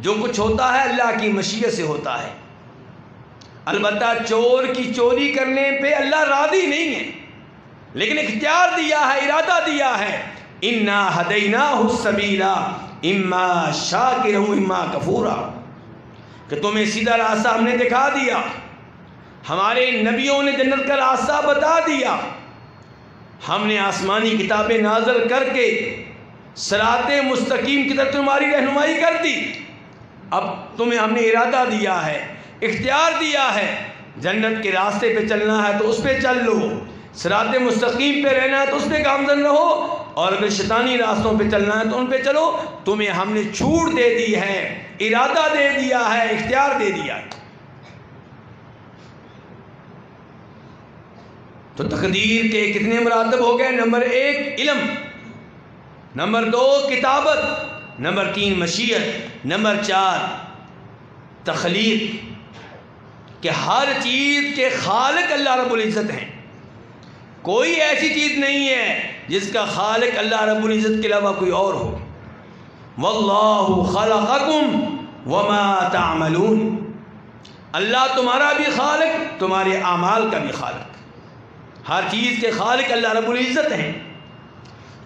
جو کچھ ہوتا ہے اللہ کی مشیت سے ہوتا ہے۔ البتہ چور کی چوری کرنے پہ اللہ راضی نہیں ہے، لیکن اختیار دیا ہے، ارادہ دیا ہے، انا ہدیناہ السبیل اما شاکرا و اما کفورا، کہ تمہیں سیدھا راستہ ہم نے دکھا دیا، ہمارے نبیوں نے جنت کا راستہ بتا دیا، ہم نے آسمانی کتابیں نازل کر کے صراط مستقیم کی طرف تمہاری رہنمائی کر دی۔ اب تمہیں ہم نے ارادہ دیا ہے، اختیار دیا ہے، جنت کے راستے پہ چلنا ہے تو اس پہ چل لو، صراط مستقیم پہ رہنا ہے تو اس پہ گامزن رہو، اور اگر شیطانی راستوں پہ چلنا ہے تو ان پہ چلو۔ تمہیں ہم نے چھوٹ دے دی ہے، ارادہ دے دیا ہے، اختیار دے دیا ہے۔ تو تقدیر کے کتنے مراتب ہو گئے؟ نمبر 1 علم، نمبر 2 کتابت، نمبر 3 مشیت، نمبر 4 تخلیق، کہ ہر چیز کے خالق اللہ رب العزت ہیں، کوئی ایسی چیز نہیں ہے جس کا خالق اللہ رب العزت کے علاوہ کوئی اور ہو۔ واللہ خلقکم وما تعملون، اللہ تمہارا بھی خالق، تمہارے اعمال کا بھی خالق، ہر چیز کے خالق اللہ رب العزت ہیں۔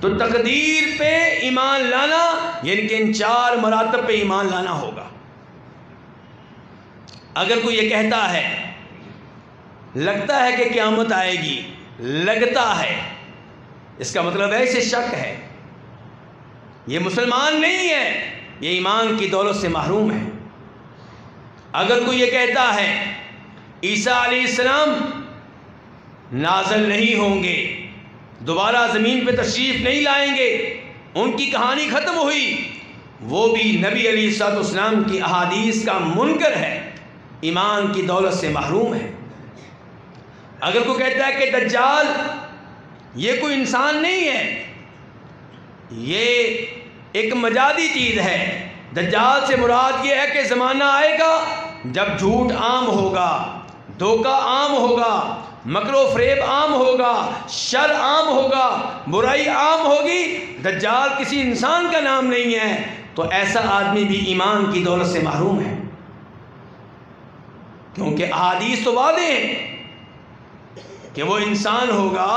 تو تقدیر پہ ایمان لانا یعنی کہ ان 4 مراتب پہ ایمان لانا ہوگا۔ اگر کوئی یہ کہتا ہے لگتا ہے کہ قیامت آئے گی، لگتا ہے، اس کا مطلب ہے اسے شک ہے، یہ مسلمان نہیں ہے، یہ ایمان کی دولت سے محروم ہے۔ اگر کوئی یہ کہتا ہے عیسیٰ علیہ السلام نازل نہیں ہوں گے، دوبارہ زمین پہ تشریف نہیں لائیں گے، ان کی کہانی ختم ہوئی، وہ بھی نبی علیہ السلام کی احادیث کا منکر ہے، ایمان کی دولت سے محروم ہے۔ اگر کوئی کہتا ہے کہ دجال یہ کوئی انسان نہیں ہے، یہ ایک مجازی چیز ہے، دجال سے مراد یہ ہے کہ زمانہ آئے گا جب جھوٹ عام ہوگا، دھوکہ عام ہوگا، مکر و فریب عام ہوگا، شر عام ہوگا، برائی عام ہوگی، دجال کسی انسان کا نام نہیں ہے، تو ایسا آدمی بھی ایمان کی دولت سے محروم ہے، کیونکہ احادیث تو واضح ہیں کہ وہ انسان ہوگا،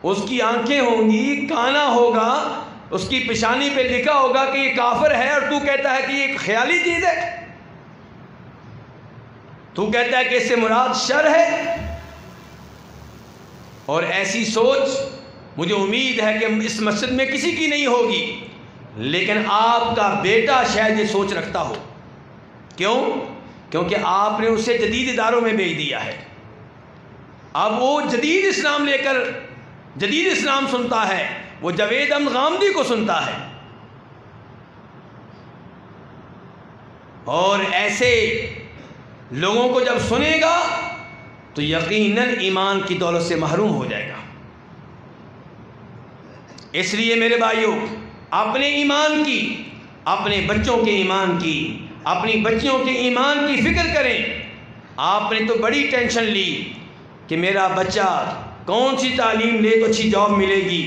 اس کی آنکھیں ہوں گی، کانا ہوگا، اس کی پیشانی پہ لکھا ہوگا کہ یہ کافر ہے، اور تو کہتا ہے کہ یہ ایک خیالی چیز ہے، تو کہتا ہے کہ اس سے مراد شر ہے۔ اور ایسی سوچ مجھے امید ہے کہ اس مسجد میں کسی کی نہیں ہوگی، لیکن آپ کا بیٹا شاید یہ سوچ رکھتا ہو۔ کیوں؟ کیونکہ آپ نے اسے جدید اداروں میں بھیج دیا ہے، اب وہ جدید اسلام لے کر جدید اسلام سنتا ہے، وہ جاوید احمد غامدی کو سنتا ہے، اور ایسے لوگوں کو جب سنے گا تو یقیناً ایمان کی دولت سے محروم ہو جائے گا۔ اس لیے میرے بھائیوں، اپنے ایمان کی، اپنے بچوں کے ایمان کی، اپنی بچیوں کے ایمان کی فکر کریں۔ آپ نے تو بڑی ٹینشن لی کہ میرا بچہ کون سی تعلیم لے تو اچھی جاب ملے گی،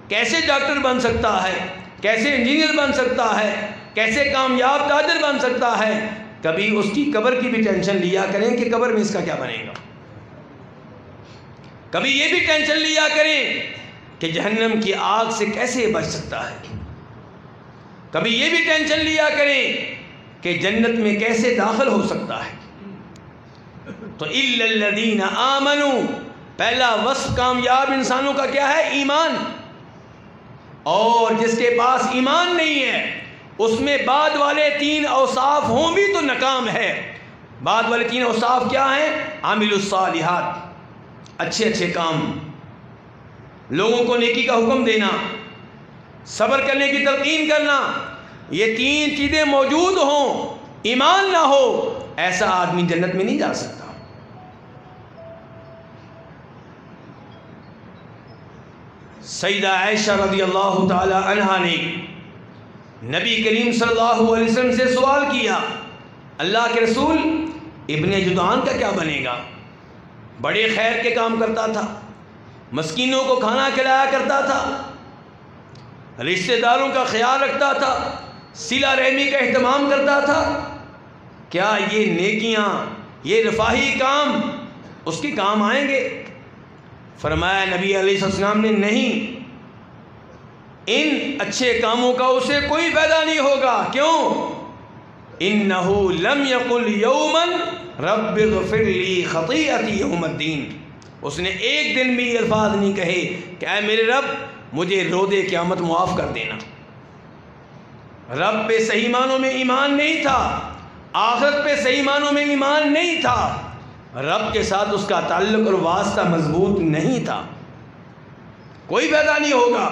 کیسے ڈاکٹر بن سکتا ہے، کیسے انجینئر بن سکتا ہے، کیسے کامیاب تاجر بن سکتا ہے۔ کبھی اس کی قبر کی بھی ٹینشن لیا کریں کہ قبر میں اس کا کیا بنے گا، کبھی یہ بھی ٹینشن لیا کریں کہ جہنم کی آگ سے کیسے بچ سکتا ہے، کبھی یہ بھی ٹینشن لیا کریں کہ جنت میں کیسے داخل ہو سکتا ہے۔ تو اِلَّا الَّذِينَ آمَنُوا، پہلا وصف کامیاب انسانوں کا کیا ہے؟ ایمان۔ اور جس کے پاس ایمان نہیں ہے اس میں بعد والے 3 اوصاف ہوں بھی تو ناکام ہے۔ بعد والے 3 اوصاف کیا ہیں؟ عامل الصالحات، اچھے اچھے کام، لوگوں کو نیکی کا حکم دینا، صبر کرنے کی تلقین کرنا، یہ 3 چیزیں موجود ہوں، ایمان نہ ہو، ایسا آدمی جنت میں نہیں جا سکتا۔ سیدہ عائشہ رضی اللہ تعالی عنہا نے نبی کریم صلی اللہ علیہ وسلم سے سوال کیا، اللہ کے رسول، ابن جدعان کا کیا بنے گا؟ بڑے خیر کے کام کرتا تھا، مسکینوں کو کھانا کھلایا کرتا تھا، رشتہ داروں کا خیال رکھتا تھا، صلہ رحمی کا اہتمام کرتا تھا، کیا یہ نیکیاں، یہ رفاہی کام اس کے کام آئیں گے؟ فرمایا نبی علیہ السلام نے نہیں، ان اچھے کاموں کا اسے کوئی فائدہ نہیں ہوگا. کیوں؟ انہو لم یقل یوما رب اغفر لی خطیئتی یوم الدین. اس نے ایک دن بھی یہ الفاظ نہیں کہے کہ اے میرے رب مجھے روز قیامت معاف کر دینا. رب پہ صحیح معنوں میں ایمان نہیں تھا، آخرت پہ صحیح معنوں میں ایمان نہیں تھا، رب کے ساتھ اس کا تعلق اور واسطہ مضبوط نہیں تھا، کوئی فائدہ نہیں ہوگا.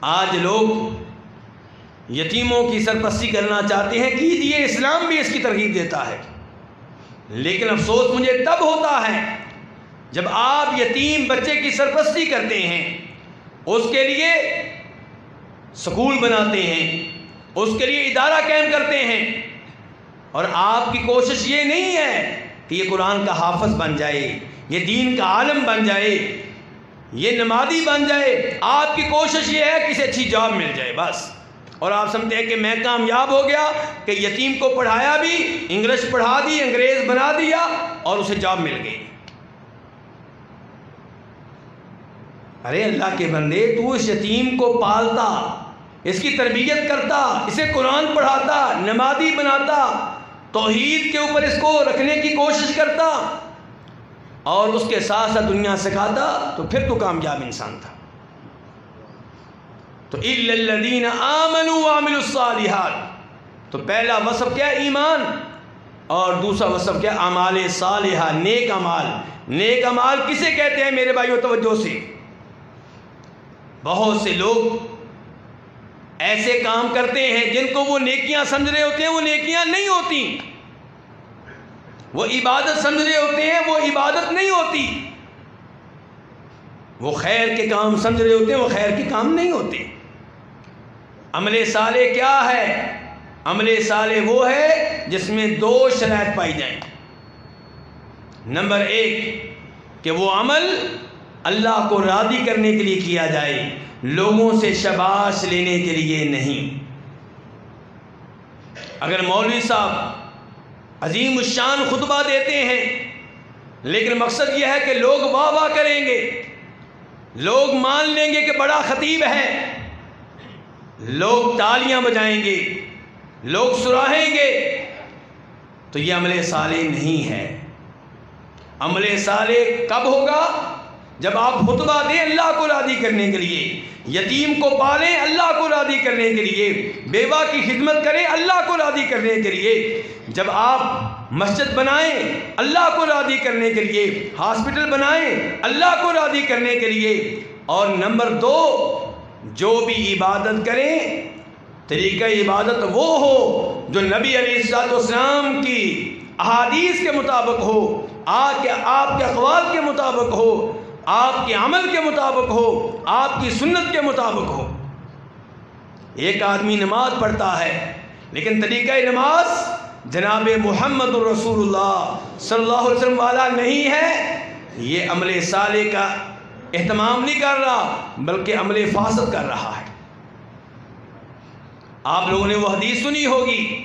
آج لوگ یتیموں کی سرپرستی کرنا چاہتے ہیں، کیجیے، اسلام بھی اس کی ترغیب دیتا ہے، لیکن افسوس مجھے تب ہوتا ہے جب آپ یتیم بچے کی سرپرستی کرتے ہیں، اس کے لیے سکول بناتے ہیں، اس کے لیے ادارہ قائم کرتے ہیں، اور آپ کی کوشش یہ نہیں ہے کہ یہ قرآن کا حافظ بن جائے، یہ دین کا عالم بن جائے، یہ نمازی بن جائے. آپ کی کوشش یہ ہے کہ اسے اچھی جاب مل جائے بس. اور آپ سمجھتے ہیں کہ میں کامیاب ہو گیا کہ یتیم کو پڑھایا بھی، انگلش پڑھا دی، انگریز بنا دیا اور اسے جاب مل گئی. ارے اللہ کے بندے، تو اس یتیم کو پالتا، اس کی تربیت کرتا، اسے قرآن پڑھاتا، نمازی بناتا، توحید کے اوپر اس کو رکھنے کی کوشش کرتا اور اس کے ساتھ ساتھ دنیا سکھاتا، تو پھر تو کامیاب انسان تھا. تو اِلَّا الَّذِينَ آمَنُوا وَعَمِلُوا الصَّالِحَاتِ، تو پہلا وصف کیا؟ ایمان، اور دوسرا وصف کیا؟ اعمال صالحہ، نیک اعمال. نیک اعمال کسے کہتے ہیں میرے بھائیو؟ توجہ سے. بہت سے لوگ ایسے کام کرتے ہیں جن کو وہ نیکیاں سمجھ رہے ہوتے ہیں، وہ نیکیاں نہیں ہوتی. وہ عبادت سمجھ رہے ہوتے ہیں، وہ عبادت نہیں ہوتی. وہ خیر کے کام سمجھ رہے ہوتے ہیں، وہ خیر کے کام نہیں ہوتے. عمل صالح کیا ہے؟ عمل صالح وہ ہے جس میں دو شرائط پائی جائیں. نمبر ایک کہ وہ عمل اللہ کو راضی کرنے کے لیے کیا جائے، لوگوں سے شاباش لینے کے لیے نہیں. اگر مولوی صاحب عظیم الشان خطبہ دیتے ہیں لیکن مقصد یہ ہے کہ لوگ واہ واہ کریں گے، لوگ مان لیں گے کہ بڑا خطیب ہے، لوگ تالیاں بجائیں گے، لوگ سراہیں گے، تو یہ عمل صالح نہیں ہے. عمل صالح کب ہوگا؟ جب آپ خطبہ دیں اللہ کو راضی کرنے کے لیے، یتیم کو پالیں اللہ کو راضی کرنے کے لیے، بیوہ کی خدمت کریں اللہ کو راضی کرنے کے لیے، جب آپ مسجد بنائیں اللہ کو راضی کرنے کے لیے، ہاسپٹل بنائیں اللہ کو راضی کرنے کے لیے. اور نمبر دو، جو بھی عبادت کریں طریقہ عبادت وہ ہو جو نبی علیہ الصلوۃ والسلام کی احادیث کے مطابق ہو، آپ کے اقوال کے مطابق ہو، آپ کے عمل کے مطابق ہو، آپ کی سنت کے مطابق ہو. ایک آدمی نماز پڑھتا ہے لیکن طریقہ نماز جناب محمد الرسول اللہ صلی اللہ علیہ وسلم والا نہیں ہے، یہ عمل صالح کا اہتمام نہیں کر رہا بلکہ عمل فاسد کر رہا ہے. آپ لوگوں نے وہ حدیث سنی ہوگی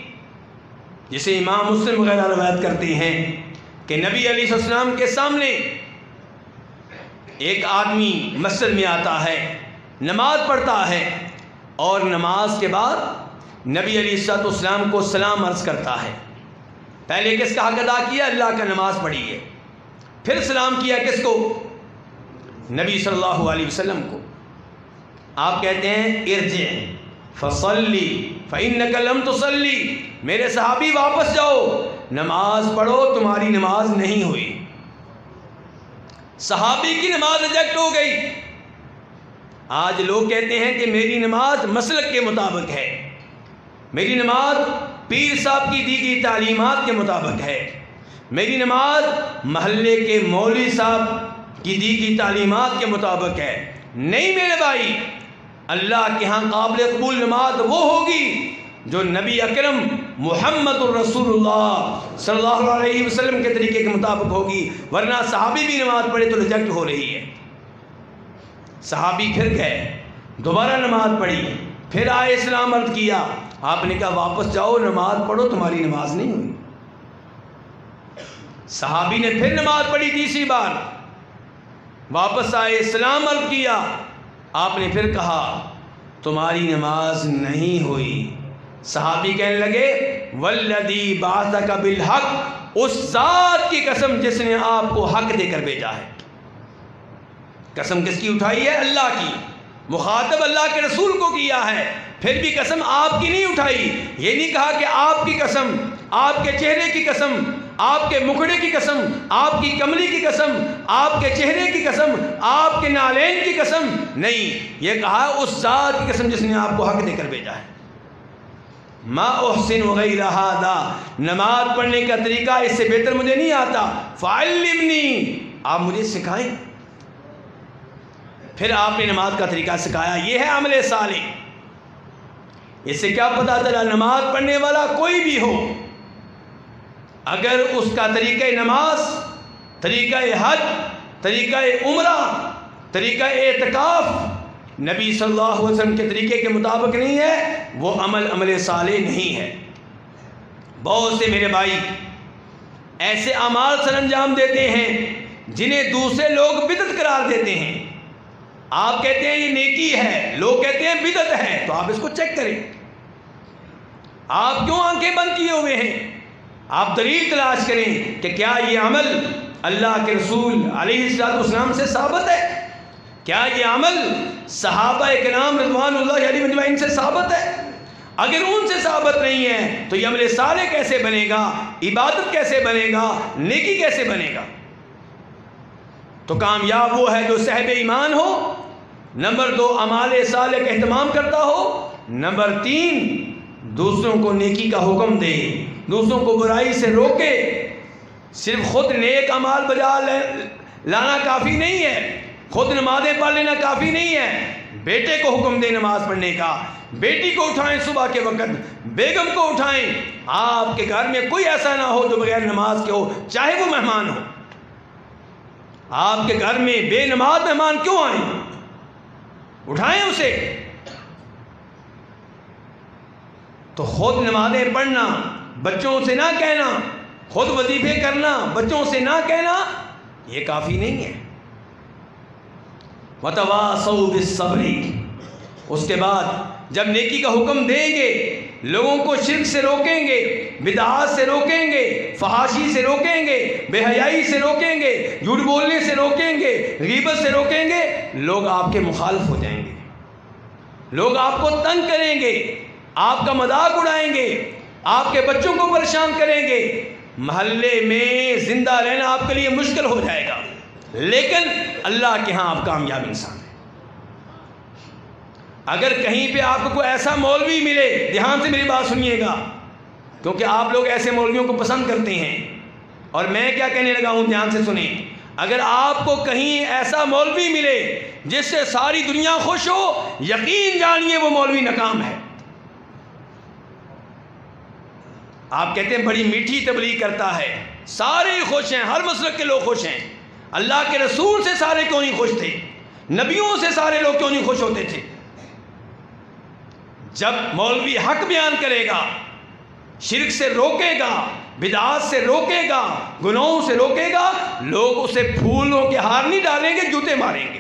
جسے امام مسلم وغیرہ روایت کرتے ہیں کہ نبی علیہ السلام کے سامنے ایک آدمی مسجد میں آتا ہے، نماز پڑھتا ہے، اور نماز کے بعد نبی علیہ السلام کو سلام عرض کرتا ہے. پہلے کس کا حق ادا کیا؟ اللہ کا، نماز پڑھی ہے. پھر سلام کیا کس کو؟ نبی صلی اللہ علیہ وسلم کو. آپ کہتے ہیں ارجع فصلی فإنک لم تصلی، میرے صحابی واپس جاؤ، نماز پڑھو، تمہاری نماز نہیں ہوئی. صحابی کی نماز ریجیکٹ ہو گئی. آج لوگ کہتے ہیں کہ میری نماز مسلک کے مطابق ہے، میری نماز پیر صاحب کی دی گئی تعلیمات کے مطابق ہے، میری نماز محلے کے مولوی صاحب کی دی گئی تعلیمات کے مطابق ہے. نہیں میرے بھائی، اللہ کے ہاں قابل قبول نماز وہ ہوگی جو نبی اکرم محمد الرسول اللہ صلی اللہ علیہ وسلم کے طریقے کے مطابق ہوگی، ورنہ صحابی بھی نماز پڑھے تو ریجیکٹ ہو رہی ہے. صحابی پھر گئے، دوبارہ نماز پڑھی، پھر آئے اسلام عرض کیا، آپ نے کہا واپس جاؤ، نماز پڑھو، تمہاری نماز نہیں ہوئی. صحابی نے پھر نماز پڑھی تیسری بار، واپس آئے اسلام عرض کیا، آپ نے پھر کہا تمہاری نماز نہیں ہوئی۔ صحابی کہنے لگے والذی بعثک بالحق، اس ذات کی قسم جس نے آپ کو حق دے کر بھیجا ہے۔ قسم کس کی اٹھائی ہے؟ اللہ کی، مخاطب اللہ کے رسول کو کیا ہے، پھر بھی قسم آپ کی نہیں اٹھائی۔ یہ نہیں کہا کہ آپ کی قسم، آپ کے چہرے کی قسم، آپ کے مکھڑے کی قسم، آپ کی کملی کی قسم، آپ کے چہرے کی قسم، آپ کے نالین کی قسم، نہیں، یہ کہا اس ذات کی قسم جس نے آپ کو حق دے کر بھیجا ہے۔ ما احسن غیر ھذا، نماز پڑھنے کا طریقہ اس سے بہتر مجھے نہیں آتا، فعلمنی، آپ مجھے سکھائیں۔ پھر آپ نے نماز کا طریقہ سکھایا۔ یہ ہے عمل صالح۔ اس سے کیا پتہ چلا؟ نماز پڑھنے والا کوئی بھی ہو، اگر اس کا طریقہ نماز، طریقہ حج، طریقہ عمرہ، طریقہ اعتکاف نبی صلی اللہ علیہ وسلم کے طریقے کے مطابق نہیں ہے، وہ عمل صالح نہیں ہے۔ بہت سے میرے بھائی ایسے اعمال سر انجام دیتے ہیں جنہیں دوسرے لوگ بدعت قرار دیتے ہیں۔ آپ کہتے ہیں یہ نیکی ہے، لوگ کہتے ہیں بدعت ہے، تو آپ اس کو چیک کریں۔ آپ کیوں آنکھیں بند کیے ہوئے ہیں؟ آپ دلیل تلاش کریں کہ کیا یہ عمل اللہ کے رسول علیہ السلام سے ثابت ہے؟ کیا یہ عمل صحابہ کرام رضوان اللہ علیہم اجمعین سے ثابت ہے؟ اگر ان سے ثابت نہیں ہے تو یہ عمل صالح کیسے بنے گا؟ عبادت کیسے بنے گا؟ نیکی کیسے بنے گا؟ تو کامیاب وہ ہے جو صاحب ایمان ہو، نمبر 2 اعمال صالح کا اہتمام کرتا ہو، نمبر 3 دوسروں کو نیکی کا حکم دے، دوسروں کو برائی سے روکے۔ صرف خود نیک اعمال بجا لانا کافی نہیں ہے، خود نمازیں پڑھ لینا کافی نہیں ہے، بیٹے کو حکم دے نماز پڑھنے کا، بیٹی کو اٹھائیں صبح کے وقت، بیگم کو اٹھائیں۔ آپ کے گھر میں کوئی ایسا نہ ہو جو بغیر نماز کے ہو، چاہے وہ مہمان ہو۔ آپ کے گھر میں بے نماز مہمان کیوں آئیں؟ اٹھائیں اسے۔ تو خود نمازیں پڑھنا، بچوں سے نہ کہنا، خود وظیفے کرنا، بچوں سے نہ کہنا، یہ کافی نہیں ہے۔ وَتَوَاصَوْا بِالصَّبْرِ، اس کے بعد جب نیکی کا حکم دیں گے، لوگوں کو شرک سے روکیں گے، بدعات سے روکیں گے، فحاشی سے روکیں گے، بے حیائی سے روکیں گے، جھوٹ بولنے سے روکیں گے، غیبت سے روکیں گے، لوگ آپ کے مخالف ہو جائیں گے، لوگ آپ کو تنگ کریں گے، آپ کا مذاق اڑائیں گے، آپ کے بچوں کو پریشان کریں گے، محلے میں زندہ رہنا آپ کے لیے مشکل ہو جائے گا، لیکن اللہ کے ہاں آپ کامیاب انسان ہیں۔ اگر کہیں پہ آپ کو کوئی ایسا مولوی ملے، دھیان سے میری بات سنیے گا، کیونکہ آپ لوگ ایسے مولویوں کو پسند کرتے ہیں، اور میں کیا کہنے لگا ہوں دھیان سے سنیں۔ اگر آپ کو کہیں ایسا مولوی ملے جس سے ساری دنیا خوش ہو، یقین جانیے وہ مولوی ناکام ہے۔ آپ کہتے ہیں بڑی میٹھی تبلیغ کرتا ہے، سارے خوش ہیں، ہر مسلک کے لوگ خوش ہیں۔ اللہ کے رسول سے سارے کیوں نہیں خوش تھے؟ نبیوں سے سارے لوگ کیوں نہیں خوش ہوتے تھے؟ جب مولوی حق بیان کرے گا، شرک سے روکے گا، بدعات سے روکے گا، گناہوں سے روکے گا، لوگ اسے پھولوں کے ہار نہیں ڈالیں گے، جوتے ماریں گے۔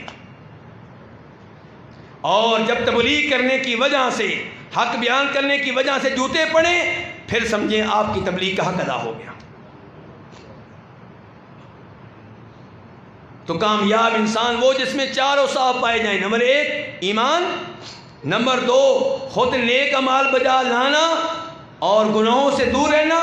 اور جب تبلیغ کرنے کی وجہ سے، حق بیان کرنے کی وجہ سے جوتے پڑیں، پھر سمجھیں آپ کی تبلیغ کا حق ادا ہو گیا۔ تو کامیاب انسان وہ جس میں چاروں صاحب پائے جائیں۔ نمبر 1 ایمان، نمبر 2 خود نیک اعمال بجا لانا اور گناہوں سے دور رہنا،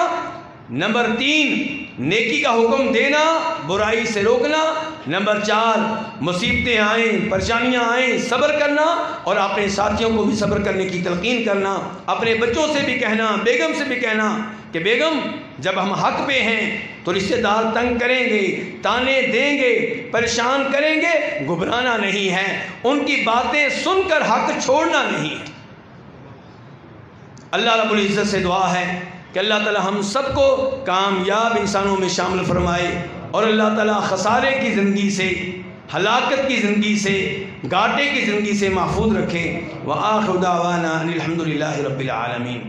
نمبر 3 نیکی کا حکم دینا، برائی سے روکنا، نمبر 4 مصیبتیں آئیں، پریشانیاں آئیں، صبر کرنا، اور اپنے ساتھیوں کو بھی صبر کرنے کی تلقین کرنا، اپنے بچوں سے بھی کہنا، بیگم سے بھی کہنا کہ بیگم جب ہم حق پہ ہیں تو رشتہ دار تنگ کریں گے، تانے دیں گے، پریشان کریں گے، گھبرانا نہیں ہے، ان کی باتیں سن کر حق چھوڑنا نہیں ہے۔ اللہ رب العزت سے دعا ہے کہ اللہ تعالی ہم سب کو کامیاب انسانوں میں شامل فرمائے، اور اللہ تعالی خسارے کی زندگی سے، ہلاکت کی زندگی سے، گھاٹے کی زندگی سے محفوظ رکھے۔ وآخر دعوانا ان الحمد للہ رب العالمین۔